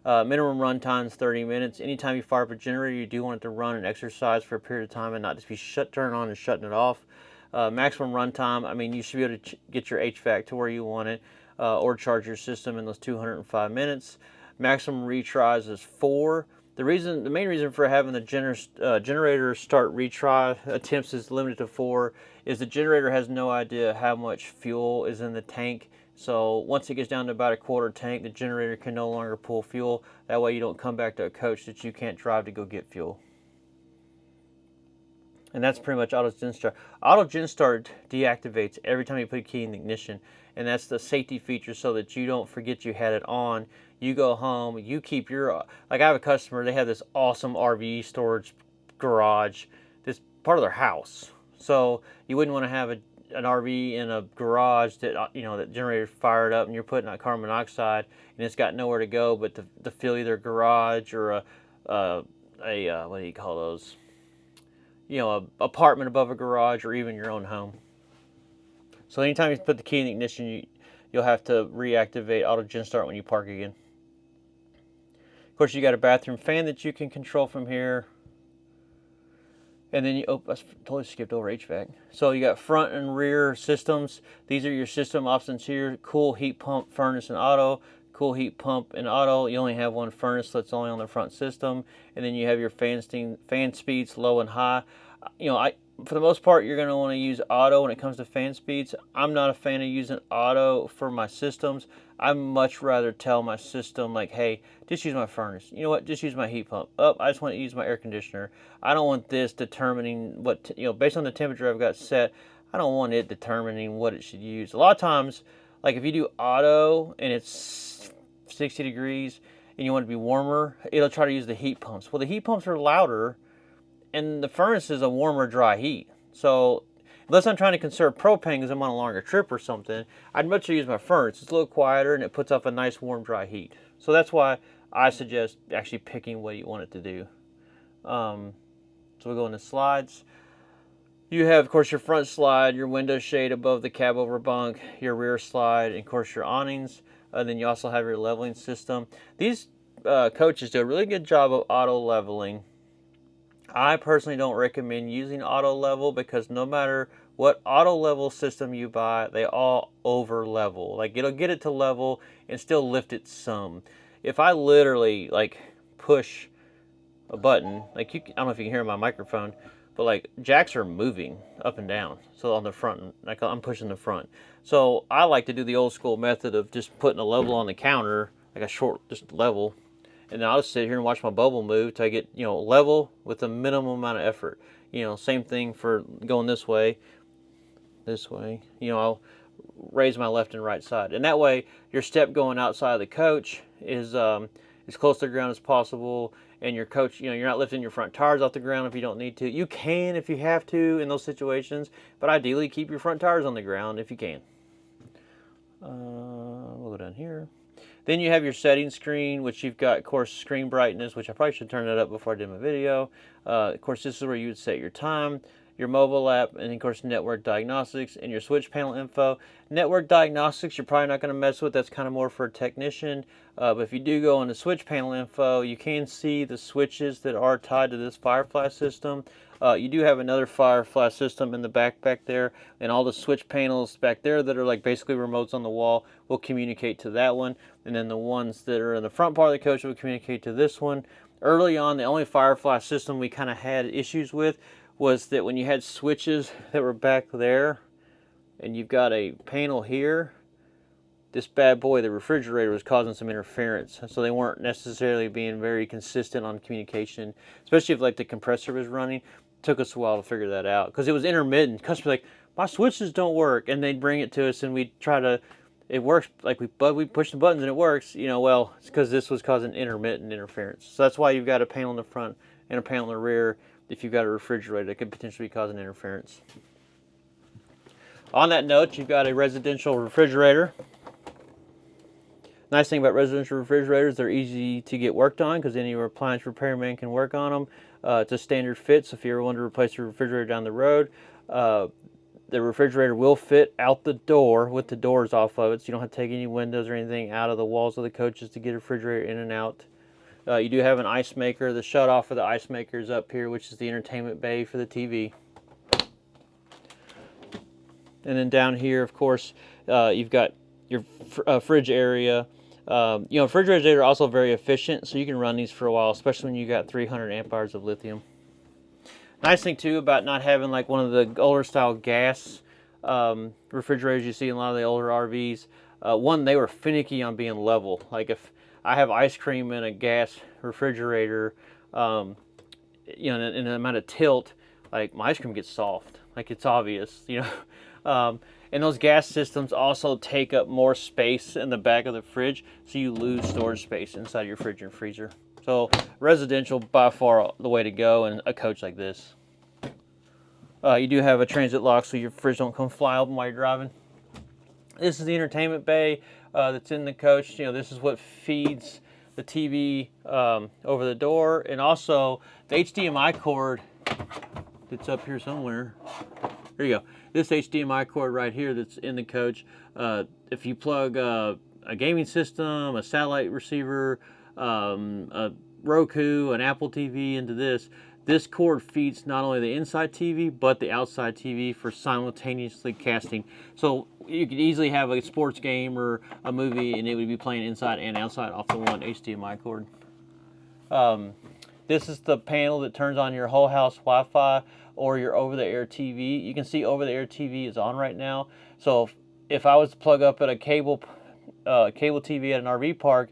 Minimum run time is 30 minutes. Anytime you fire up a generator, you do want it to run and exercise for a period of time and not just be turned on and shutting it off. Maximum run time, I mean, you should be able to get your HVAC to where you want it or charge your system in those 205 minutes. Maximum retries is 4. The main reason for having the generator start retry attempts is limited to 4 is the generator has no idea how much fuel is in the tank. So once it gets down to about a quarter tank, the generator can no longer pull fuel. That way you don't come back to a coach that you can't drive to go get fuel. And that's pretty much auto gen start. Auto gen start deactivates every time you put a key in the ignition, and that's the safety feature so that you don't forget you had it on. You go home, you keep your, like I have a customer, they have this awesome RV storage garage, this part of their house. So you wouldn't want to have an RV in a garage that, you know, that generator's fired up and you're putting out carbon monoxide and it's got nowhere to go but to fill either a garage or a what do you call those? You know, an apartment above a garage or even your own home. So anytime you put the key in the ignition, you'll have to reactivate auto gen start when you park again. Of course, you got a bathroom fan that you can control from here. And then I totally skipped over HVAC. So you got front and rear systems. These are your system options here: cool, heat pump, furnace, and auto. Cool, heat pump, and auto. You only have one furnace, so it's only on the front system. And then you have your fan speeds, low and high. You know, for the most part, you're going to want to use auto when it comes to fan speeds. I'm not a fan of using auto for my systems. I'd much rather tell my system, like, hey, just use my furnace. You know what? Just use my heat pump. I just want to use my air conditioner. I don't want this determining what, you know, based on the temperature I've got set, I don't want it determining what it should use. A lot of times, like if you do auto and it's 60 degrees and you want it to be warmer, it'll try to use the heat pumps. Well, the heat pumps are louder and the furnace is a warmer, dry heat. So unless I'm trying to conserve propane because I'm on a longer trip or something, I'd much rather use my furnace. It's a little quieter and it puts off a nice, warm, dry heat. So that's why I suggest actually picking what you want it to do. So we'll go into slides. You have, of course, your front slide, your window shade above the cab over bunk, your rear slide, and of course your awnings. And then you also have your leveling system. These coaches do a really good job of auto leveling. I personally don't recommend using auto level because no matter what auto level system you buy, they all over level. Like it'll get it to level and still lift it some. If I literally like push a button, like I don't know if you can hear my microphone, but like jacks are moving up and down. So on the front, like I'm pushing the front. So I like to do the old school method of just putting a level on the counter, like a short, just level. And then I'll just sit here and watch my bubble move till I get, you know, level with a minimum amount of effort. You know, same thing for going this way. You know, I'll raise my left and right side. And that way, your step going outside of the coach is as close to the ground as possible. and your coach, you're not lifting your front tires off the ground if you don't need to. You can if you have to in those situations, but ideally keep your front tires on the ground if you can. We'll go down here. Then you have your settings screen, which you've got, of course, screen brightness, which I probably should turn that up before I did my video. Of course, this is where you would set your time, your mobile app, and of course, network diagnostics, and your switch panel info. Network diagnostics, you're probably not going to mess with. That's kind of more for a technician. But if you do go into switch panel info, you can see the switches that are tied to this Firefly system. You do have another Firefly system in the back there, and all the switch panels back there that are like basically remotes on the wall will communicate to that one, and then the ones that are in the front part of the coach will communicate to this one. Early on, the only Firefly system we kind of had issues with was that when you had switches that were back there, and you've got a panel here, this bad boy, the refrigerator, was causing some interference. So they weren't necessarily being very consistent on communication, especially if like the compressor was running. It took us a while to figure that out because it was intermittent. Customers were like, my switches don't work, and they'd bring it to us and we'd try to, it works, like we push the buttons and it works, well, it's because this was causing intermittent interference. So that's why you've got a panel in the front and a panel in the rear if you've got a refrigerator that could potentially cause an interference. On that note, you've got a residential refrigerator. Nice thing about residential refrigerators, they're easy to get worked on because any appliance repairman can work on them. It's a standard fit, so if you ever want to replace your refrigerator down the road, the refrigerator will fit out the door with the doors off of it, so you don't have to take any windows or anything out of the walls of the coaches to get a refrigerator in and out. You do have an ice maker. The shut-off for the ice maker is up here, which is the entertainment bay for the TV. And then down here, of course, you've got your fridge area. Refrigerators are also very efficient, so you can run these for a while, especially when you got 300 amp hours of lithium. Nice thing too about not having like one of the older style gas refrigerators you see in a lot of the older RVs. One, they were finicky on being level. Like if I have ice cream in a gas refrigerator, in an amount of tilt, like my ice cream gets soft. Like it's obvious, And those gas systems also take up more space in the back of the fridge, so you lose storage space inside your fridge and freezer. So residential, by far the way to go in a coach like this. You do have a transit lock so your fridge don't come fly open while you're driving. This is the entertainment bay that's in the coach. This is what feeds the TV over the door, and also the HDMI cord that's up here somewhere. There you go. This HDMI cord right here that's in the coach, if you plug a gaming system, a satellite receiver, a Roku, an Apple TV into this cord feeds not only the inside TV, but the outside TV for simultaneously casting. So you could easily have a sports game or a movie and it would be playing inside and outside off the one HDMI cord. This is the panel that turns on your whole house Wi-Fi or your over-the-air TV. You can see over-the-air TV is on right now. So if I was to plug up at a cable TV at an RV park,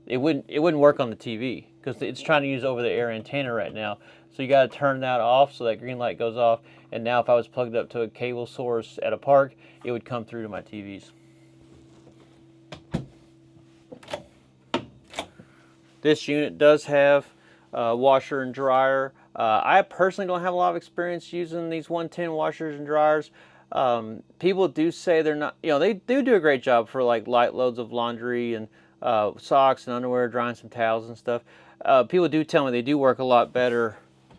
it wouldn't work on the TV because it's trying to use over-the-air antenna right now. So you got to turn that off so that green light goes off. And now if I was plugged up to a cable source at a park, it would come through to my TVs. This unit does have washer and dryer. I personally don't have a lot of experience using these 110 washers and dryers. People do say they're not, they do a great job for like light loads of laundry and socks and underwear, drying some towels and stuff. People do tell me they do work a lot better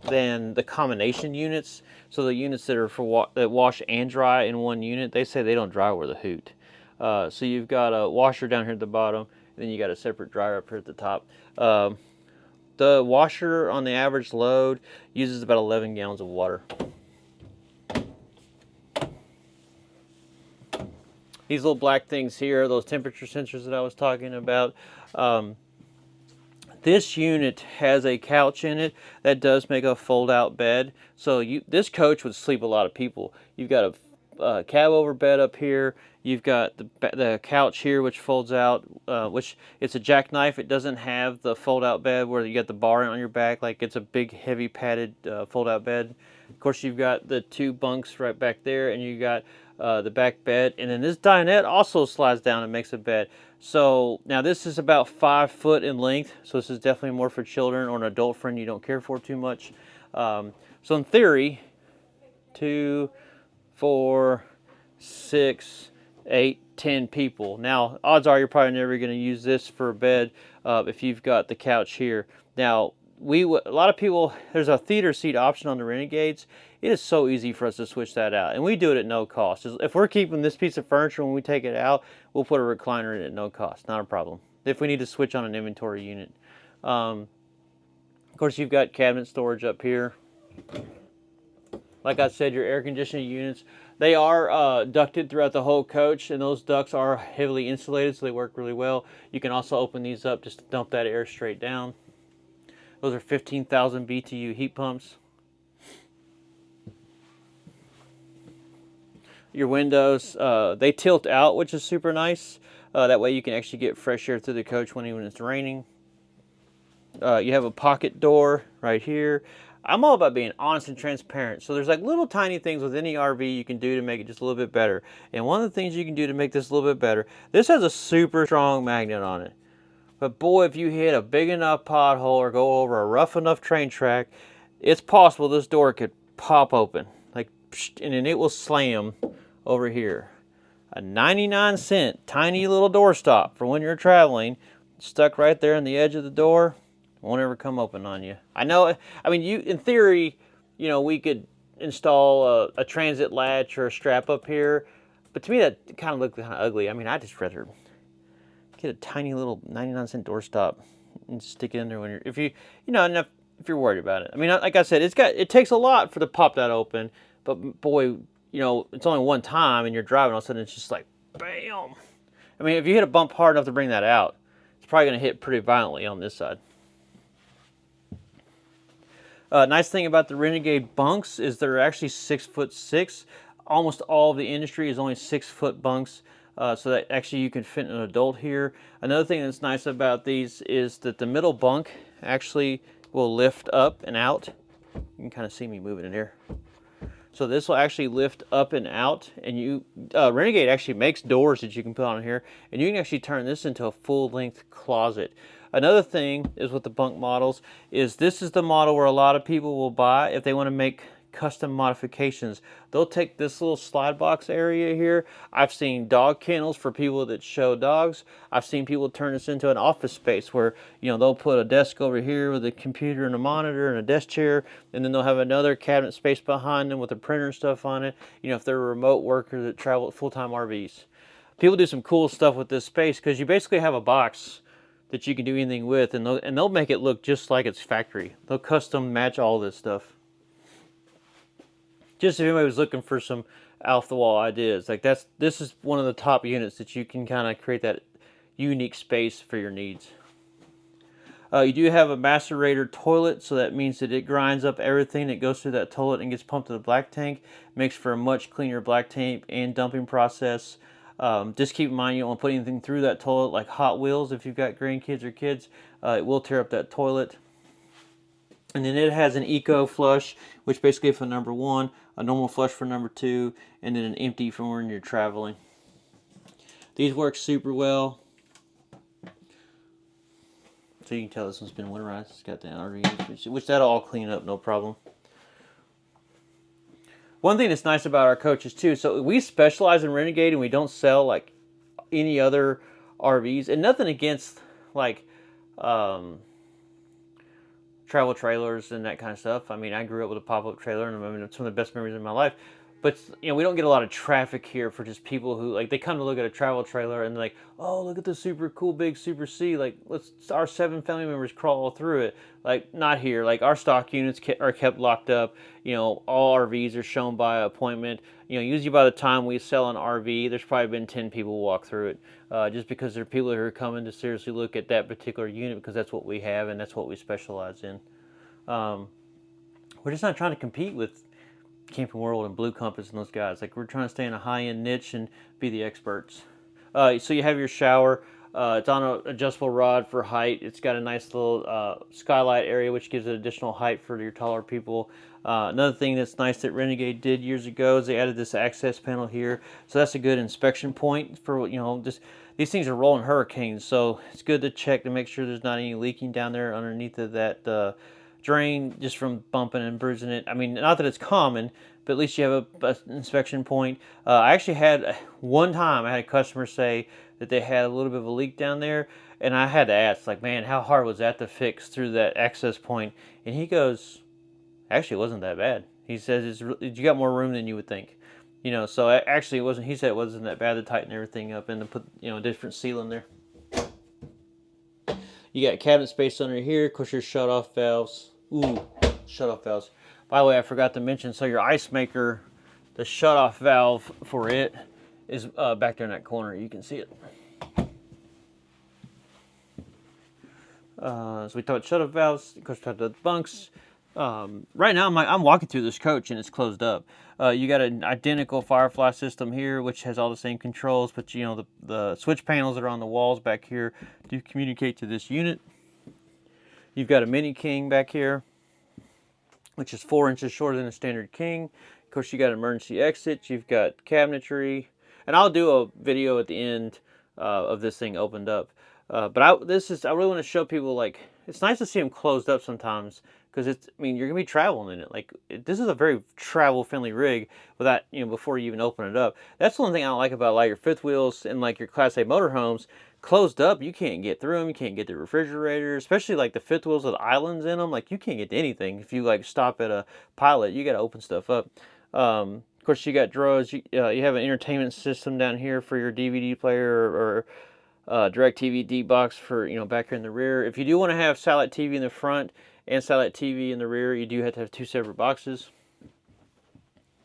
than the combination units. So the units that are that wash and dry in one unit, they say they don't dry worth a hoot. So you've got a washer down here at the bottom, and then you got a separate dryer up here at the top. The washer on the average load uses about 11 gallons of water. These little black things here, those temperature sensors that I was talking about. This unit has a couch in it that does make a fold-out bed. So this coach would sleep a lot of people. You've got a cab-over bed up here. You've got the couch here, which folds out, which it's a jackknife. It doesn't have the fold-out bed where you got the bar on your back. Like it's a big, heavy, padded fold-out bed. Of course, you've got the two bunks right back there, and you got the back bed, and then this dinette also slides down and makes a bed. So now this is about 5 foot in length, so this is definitely more for children or an adult friend you don't care for too much. So in theory, 2, 4, 6, 8, 10 people. Now, odds are you're probably never going to use this for a bed if you've got the couch here. Now, a lot of people, there's a theater seat option on the Renegades. It is so easy for us to switch that out, and we do it at no cost. If we're keeping this piece of furniture when we take it out, we'll put a recliner in it at no cost, not a problem. If we need to switch on an inventory unit. Of course, you've got cabinet storage up here. Like I said, your air conditioning units, they are ducted throughout the whole coach, and those ducts are heavily insulated, so they work really well. You can also open these up just to dump that air straight down. Those are 15,000 BTU heat pumps. Your windows, they tilt out, which is super nice. That way you can actually get fresh air through the coach when it's raining. You have a pocket door right here. I'm all about being honest and transparent. So there's like little tiny things with any RV you can do to make it just a little bit better. And one of the things you can do to make this a little bit better, this has a super strong magnet on it. But boy, if you hit a big enough pothole or go over a rough enough train track, it's possible this door could pop open. Like, and then it will slam over here. A 99-cent tiny little door stop for when you're traveling, stuck right there on the edge of the door, won't ever come open on you. I know, I mean, in theory, you know, we could install a transit latch or a strap up here, but to me that kind of looked kind of ugly. I mean, I just rather get a tiny little 99-cent doorstop and stick it in there when if you're worried about it. I mean, like I said, it takes a lot for to pop that open, but boy, you know, it's only one time and you're driving, all of a sudden it's just like, bam. I mean, if you hit a bump hard enough to bring that out, it's probably going to hit pretty violently on this side. Nice thing about the Renegade bunks is they're actually 6'6". Almost all of the industry is only 6-foot bunks. So that actually you can fit an adult here. Another thing that's nice about these is that the middle bunk actually will lift up and out. You can kind of see me moving in here. So this will actually lift up and out, and Renegade actually makes doors that you can put on here, and you can actually turn this into a full-length closet. Another thing is with the bunk models is this is the model where a lot of people will buy if they want to make custom modifications. They'll take this little slide box area here. I've seen dog kennels for people that show dogs. I've seen people turn this into an office space where, you know, they'll put a desk over here with a computer and a monitor and a desk chair, and then they'll have another cabinet space behind them with a printer and stuff on it, you know, if they're a remote worker that travel full-time RVs. People do some cool stuff with this space because you basically have a box that you can do anything with, and they'll make it look just like it's factory. They'll custom match all this stuff. Just if anybody was looking for some off-the-wall ideas, like this is one of the top units that you can kind of create that unique space for your needs. You do have a macerator toilet, so that means that it grinds up everything that goes through that toilet and gets pumped to the black tank. Makes for a much cleaner black tank and dumping process. Just keep in mind you don't want to put anything through that toilet like Hot Wheels if you've got grandkids or kids. It will tear up that toilet. And then it has an eco flush, which basically for number 1, a normal flush for number 2, and then an empty for when you're traveling. These work super well. So you can tell this one's been winterized. It's got the RV, which that'll all clean up, no problem. One thing that's nice about our coaches too, so we specialize in Renegade and we don't sell like any other RVs, and nothing against like travel trailers and that kind of stuff. I mean, I grew up with a pop-up trailer, and I mean, it's one of the best memories of my life. But, you know, we don't get a lot of traffic here for just people who, like, they come to look at a travel trailer and they're like, oh, look at the super cool big Super C. Like, our 7 family members crawl through it. Like, not here. Like, our stock units are kept locked up. You know, all RVs are shown by appointment. You know, usually by the time we sell an RV, there's probably been 10 people walk through it. Just because there are people who are coming to seriously look at that particular unit because that's what we have and that's what we specialize in. We're just not trying to compete with Camping World and Blue Compass and those guys. Like, we're trying to stay in a high-end niche and be the experts. So you have your shower. It's on an adjustable rod for height. It's got a nice little skylight area, which gives it additional height for your taller people. Another thing that's nice that Renegade did years ago is they added this access panel here. So that's a good inspection point for, just these things are rolling hurricanes. So it's good to check to make sure there's not any leaking down there underneath of that drain just from bumping and bruising it. I mean, not that it's common, but at least you have an inspection point. I actually had one time I had a customer say that they had a little bit of a leak down there, and I had to ask, like, man, how hard was that to fix through that access point? And he goes, actually, it wasn't that bad. He says you got more room than you would think. So actually it wasn't. He said it wasn't that bad to tighten everything up and to put a different seal in there. You got cabinet space under here. Of course, your shut-off valves. Ooh, shut-off valves. By the way, I forgot to mention, so your ice maker, the shut-off valve for it is back there in that corner. You can see it. So we talked about shut-off valves. Of course, we talked about the bunks. Right now, I'm walking through this coach and it's closed up. You got an identical Firefly system here, which has all the same controls, but the switch panels that are on the walls back here do communicate to this unit. You've got a mini king back here, which is 4 inches shorter than a standard king. Of course, you got emergency exits. You've got cabinetry, and I'll do a video at the end of this thing opened up. But I really want to show people, like, it's nice to see them closed up sometimes, because you're gonna be traveling in it. Like, this is a very travel-friendly rig without, before you even open it up. That's the one thing I don't like about like your fifth wheels and like your Class A motorhomes. Closed up, you can't get through them. You can't get the refrigerator, especially like the fifth wheels with islands in them. Like, you can't get to anything. If you like stop at a pilot, you got to open stuff up. Of course, you got drawers. You have an entertainment system down here for your DVD player or DirecTV D box for back here in the rear. If you do want to have satellite TV in the front and satellite TV in the rear, you do have to have 2 separate boxes.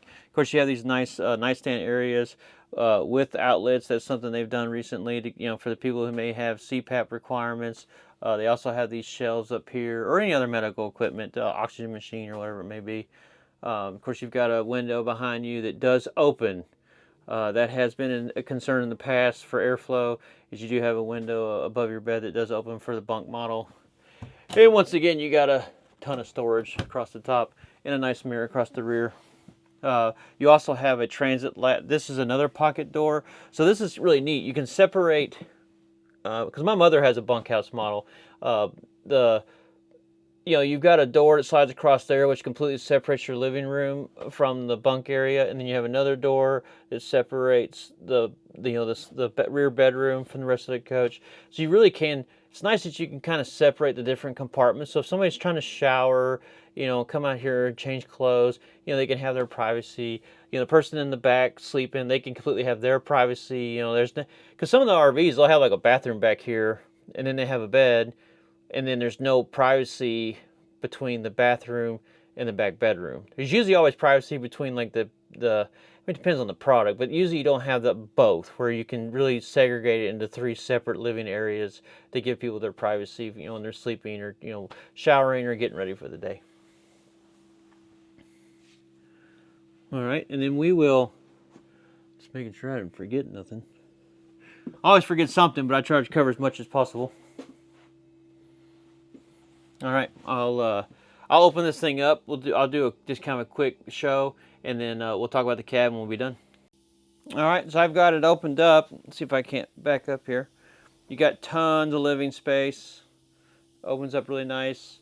Of course, you have these nice nightstand areas with outlets. That's something they've done recently to, for the people who may have CPAP requirements. They also have these shelves up here, or any other medical equipment, oxygen machine or whatever it may be. Of course, you've got a window behind you that does open. That has been a concern in the past for airflow, is you do have a window above your bed that does open for the bunk model. And once again, you got a ton of storage across the top and a nice mirror across the rear. You also have a transit this is another pocket door. So this is really neat. You can separate, because my mother has a bunkhouse model. You've got a door that slides across there, which completely separates your living room from the bunk area, and then you have another door that separates the rear bedroom from the rest of the coach. So you really can. It's nice that you can kind of separate the different compartments. So if somebody's trying to shower, come out here and change clothes, they can have their privacy. The person in the back sleeping, they can completely have their privacy. Because some of the RVs, they'll have like a bathroom back here, and then they have a bed, and then there's no privacy between the bathroom and the back bedroom. There's usually always privacy between like it depends on the product, but usually you don't have both, where you can really segregate it into 3 separate living areas to give people their privacy, when they're sleeping or, showering or getting ready for the day. All right, and then we will, just making sure I didn't forget nothing. I always forget something, but I try to cover as much as possible. All right, I'll open this thing up. I'll do just kind of a quick show, and then we'll talk about the cab and we'll be done. All right, so I've got it opened up. Let's see if I can't back up here. You got tons of living space. Opens up really nice.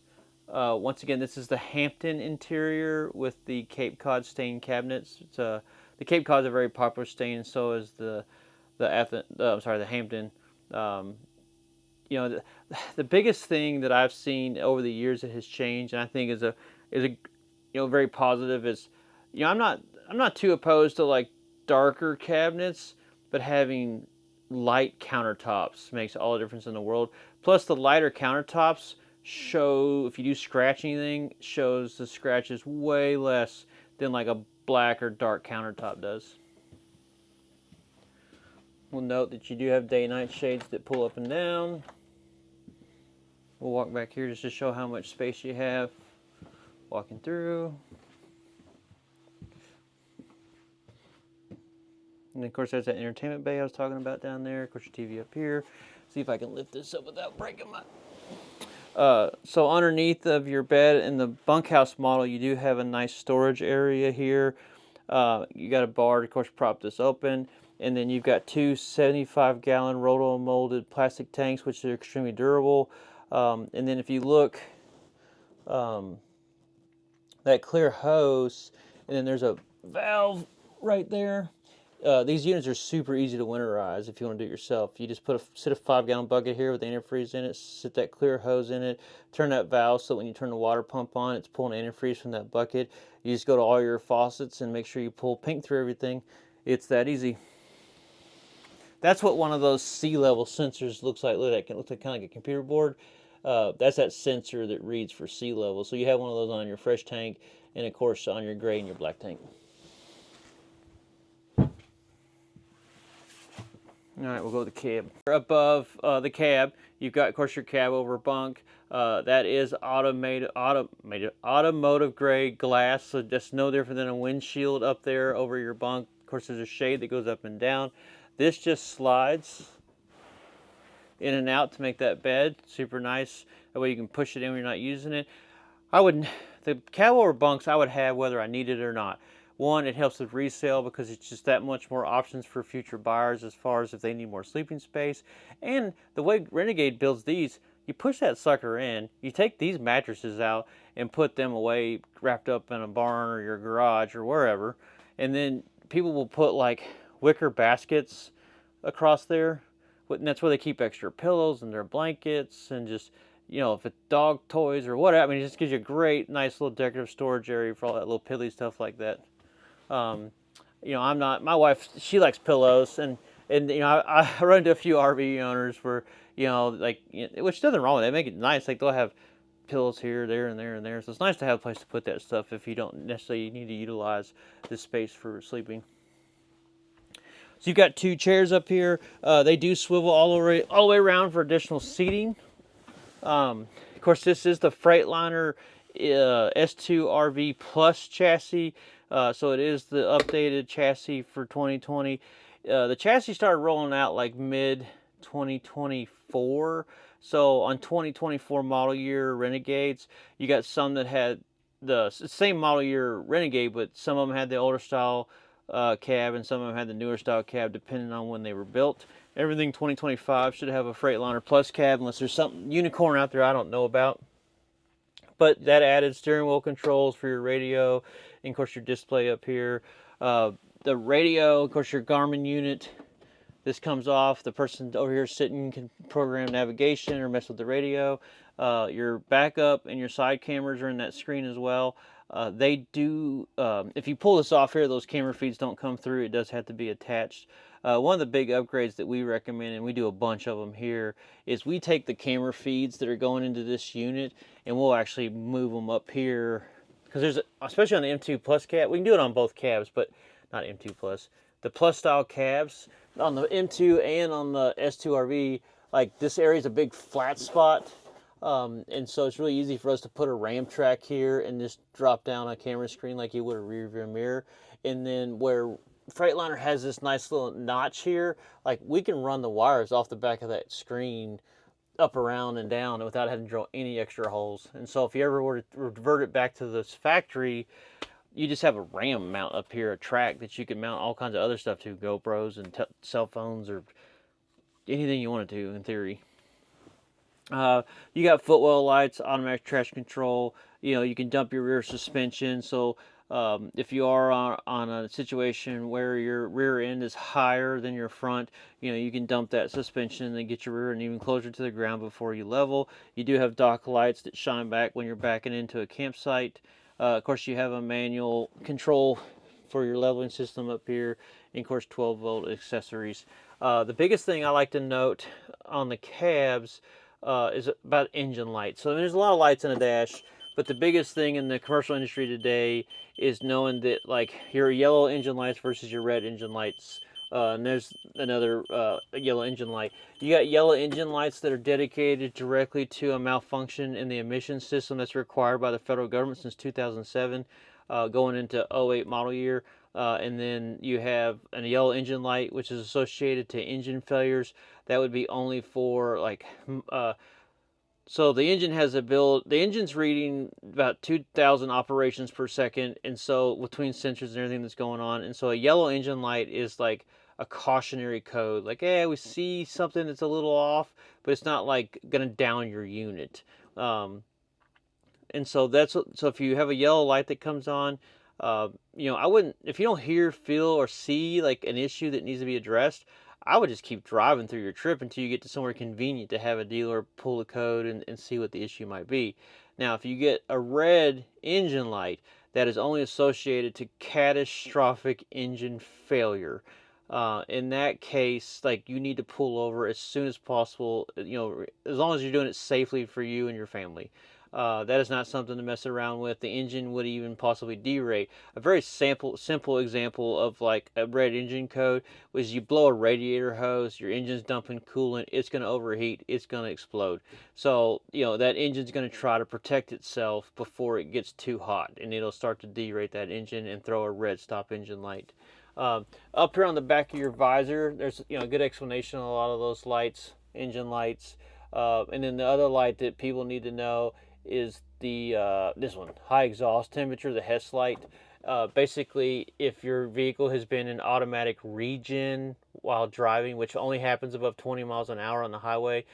Once again, this is the Hampton interior with the Cape Cod stain cabinets. The Cape Cod is a very popular stain, and so is the Hampton. The biggest thing that I've seen over the years that has changed, and I think is a very positive, is I'm not too opposed to like darker cabinets, but having light countertops makes all the difference in the world. Plus, the lighter countertops show, if you do scratch anything, shows the scratches way less than like a black or dark countertop does. We'll note that you do have day and night shades that pull up and down. We'll walk back here just to show how much space you have walking through. And of course, there's that entertainment bay I was talking about down there. Of course, your TV up here. See if I can lift this up without breaking my... So underneath of your bed in the bunkhouse model, you do have a nice storage area here. You got a bar to, of course, prop this open. And then you've got two 75-gallon roto-molded plastic tanks, which are extremely durable. And then if you look, that clear hose, and then there's a valve right there. These units are super easy to winterize if you want to do it yourself. You just sit a 5-gallon bucket here with antifreeze in it, sit that clear hose in it, turn that valve so when you turn the water pump on, it's pulling antifreeze from that bucket. You just go to all your faucets and make sure you pull pink through everything. It's that easy. That's what one of those sea level sensors looks like. Look, it looks like kind of like a computer board. That's that sensor that reads for sea level. So you have one of those on your fresh tank, and of course on your gray and your black tank. All right, we'll go to the cab. Above the cab, you've got, of course, your cab over bunk. That is automotive grade glass, so that's no different than a windshield up there over your bunk. Of course, there's a shade that goes up and down. This just slides in and out to make that bed super nice. That way you can push it in when you're not using it. The cab over bunks I would have whether I need it or not. One, it helps with resale because it's just that much more options for future buyers as far as if they need more sleeping space. And the way Renegade builds these, you push that sucker in, you take these mattresses out and put them away wrapped up in a barn or your garage or wherever. And then people will put like wicker baskets across there. And that's where they keep extra pillows and their blankets and just, you know, if it's dog toys or whatever. I mean, it just gives you a great, nice little decorative storage area for all that little piddly stuff like that. You know, my wife, she likes pillows, and you know, I run into a few RV owners where, you know, like, which nothing wrong with it. They make it nice. Like, they'll have pillows here, there, and there, and there. So it's nice to have a place to put that stuff if you don't necessarily need to utilize this space for sleeping. So you've got two chairs up here. They do swivel all the way around for additional seating. Of course, this is the Freightliner S2RV Plus chassis. So it is the updated chassis for 2020. The chassis started rolling out like mid-2024. So on 2024 model year Renegades, you got some that had the same model year Renegade, but some of them had the older style cab and some of them had the newer style cab depending on when they were built. Everything 2025 should have a Freightliner Plus cab unless there's something unicorn out there I don't know about. But that added steering wheel controls for your radio, and of course your display up here. The radio, of course your Garmin unit, this comes off. The person over here sitting can program navigation or mess with the radio. Your backup and your side cameras are in that screen as well. They do, if you pull this off here, those camera feeds don't come through. It does have to be attached. One of the big upgrades that we recommend, and we do a bunch of them here, is we take the camera feeds that are going into this unit and we'll actually move them up here. Because there's, especially on the M2 Plus cab, we can do it on both cabs, but not M2 Plus. The Plus style cabs, on the M2 and on the S2RV, like this area is a big flat spot. And so it's really easy for us to put a RAM track here and just drop down a camera screen like you would a rear view mirror. And then where Freightliner has this nice little notch here, like we can run the wires off the back of that screen up, around, and down without having to drill any extra holes. And so if you ever were to revert it back to this factory, you just have a RAM mount up here, a track that you can mount all kinds of other stuff to, GoPros and cell phones or anything you want to do in theory. You got footwell lights, automatic trash control. You know, you can dump your rear suspension. So if you are on a situation where your rear end is higher than your front, you know, you can dump that suspension and then get your rear end even closer to the ground before you level. You do have dock lights that shine back when you're backing into a campsite. Of course, you have a manual control for your leveling system up here, and of course 12-volt accessories. The biggest thing I like to note on the cabs is about engine lights. So there's a lot of lights in a dash, but the biggest thing in the commercial industry today is knowing that like your yellow engine lights versus your red engine lights. And there's another yellow engine light. You got yellow engine lights that are dedicated directly to a malfunction in the emissions system that's required by the federal government since 2007, going into 08 model year. And then you have a yellow engine light, which is associated to engine failures. That would be only for like so the engine has a build. The engine's reading about 2,000 operations per second, and so between sensors and everything that's going on, and so a yellow engine light is like a cautionary code. Like, hey, we see something that's a little off, but it's not like gonna down your unit. And so so if you have a yellow light that comes on, I wouldn't, if you don't hear, feel, or see like an issue that needs to be addressed, I would just keep driving through your trip until you get to somewhere convenient to have a dealer pull the code and see what the issue might be. Now, if you get a red engine light, that is only associated to catastrophic engine failure. In that case, like, you need to pull over as soon as possible, as long as you're doing it safely for you and your family. That is not something to mess around with. The engine would even possibly derate. A very simple example of like a red engine code was you blow a radiator hose, your engine's dumping coolant, it's going to overheat, it's going to explode. So, that engine's going to try to protect itself before it gets too hot, and it'll start to derate that engine and throw a red stop engine light. Up here on the back of your visor, there's a good explanation on a lot of those lights, engine lights. And then the other light that people need to know is this one, high exhaust temperature, the Hess light. Basically, if your vehicle has been in automatic regen while driving, which only happens above 20 miles an hour on the highway,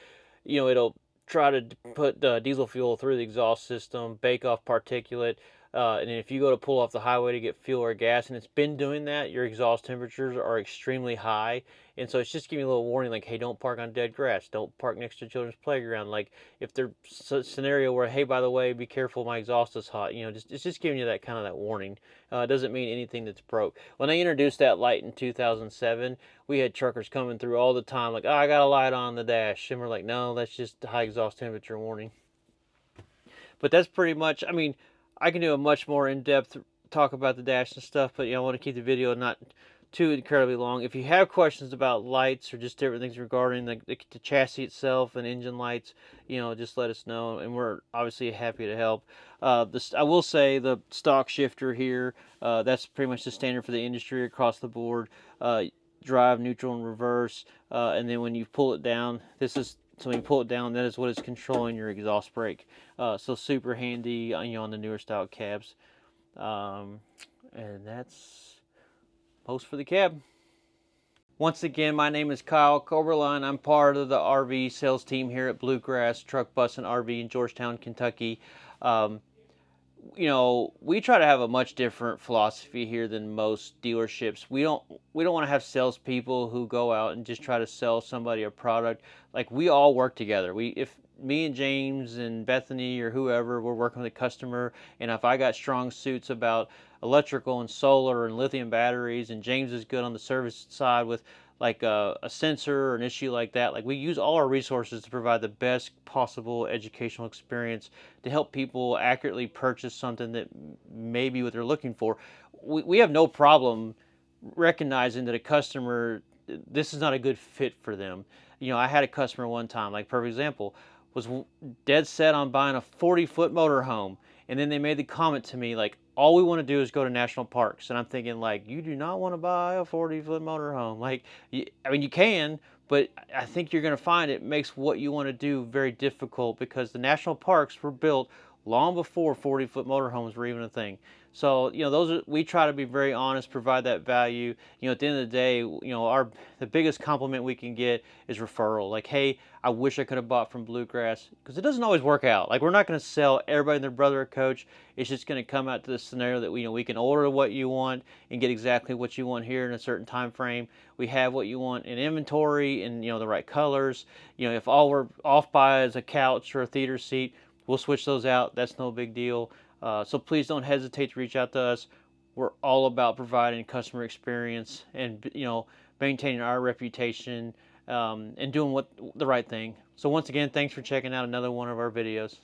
it'll try to put diesel fuel through the exhaust system, bake off particulate, and then if you go to pull off the highway to get fuel or gas, and it's been doing that, your exhaust temperatures are extremely high. And so it's just giving you a little warning, like, hey, don't park on dead grass. Don't park next to children's playground. Like, if there's a scenario where, hey, by the way, be careful, my exhaust is hot. It's just giving you that kind of that warning. It doesn't mean anything that's broke. When they introduced that light in 2007, we had truckers coming through all the time, like, oh, I got a light on the dash. And we're like, no, that's just high exhaust temperature warning. But that's pretty much, I can do a much more in-depth talk about the dash and stuff, but I want to keep the video not too incredibly long. If you have questions about lights or just different things regarding the chassis itself and engine lights, just let us know, and we're obviously happy to help. I will say the stock shifter here, that's pretty much the standard for the industry across the board. Drive, neutral, and reverse, and then when you pull it down, so when you pull it down, that is what is controlling your exhaust brake. So super handy, on the newer style cabs. And that's most for the cab. Once again, my name is Kyle Coberline. I'm part of the RV sales team here at Bluegrass Truck, Bus, and RV in Georgetown, Kentucky. We try to have a much different philosophy here than most dealerships. We don't want to have salespeople who go out and just try to sell somebody a product. Like, we all work together. If me and James and Bethany or whoever, we're working with a customer, and if I got strong suits about electrical and solar and lithium batteries, and James is good on the service side with like a sensor or an issue like that, like, we use all our resources to provide the best possible educational experience to help people accurately purchase something that may be what they're looking for. We have no problem recognizing that a customer, this is not a good fit for them. I had a customer one time, like, perfect example, was dead set on buying a 40-foot motorhome, and then they made the comment to me, like, all we want to do is go to national parks. And I'm thinking, like, you do not want to buy a 40-foot motorhome. Like, you can, but I think you're going to find it makes what you want to do very difficult, because the national parks were built long before 40-foot motorhomes were even a thing. So, we try to be very honest, provide that value. At the end of the day, the biggest compliment we can get is referral. Like, hey, I wish I could have bought from Bluegrass, because it doesn't always work out. Like, we're not going to sell everybody and their brother a coach. It's just going to come out to the scenario that we can order what you want and get exactly what you want here in a certain time frame. We have what you want in inventory and the right colors. If all we're off by is a couch or a theater seat, we'll switch those out. That's no big deal. So please don't hesitate to reach out to us. We're all about providing customer experience and maintaining our reputation and doing the right thing. So once again, thanks for checking out another one of our videos.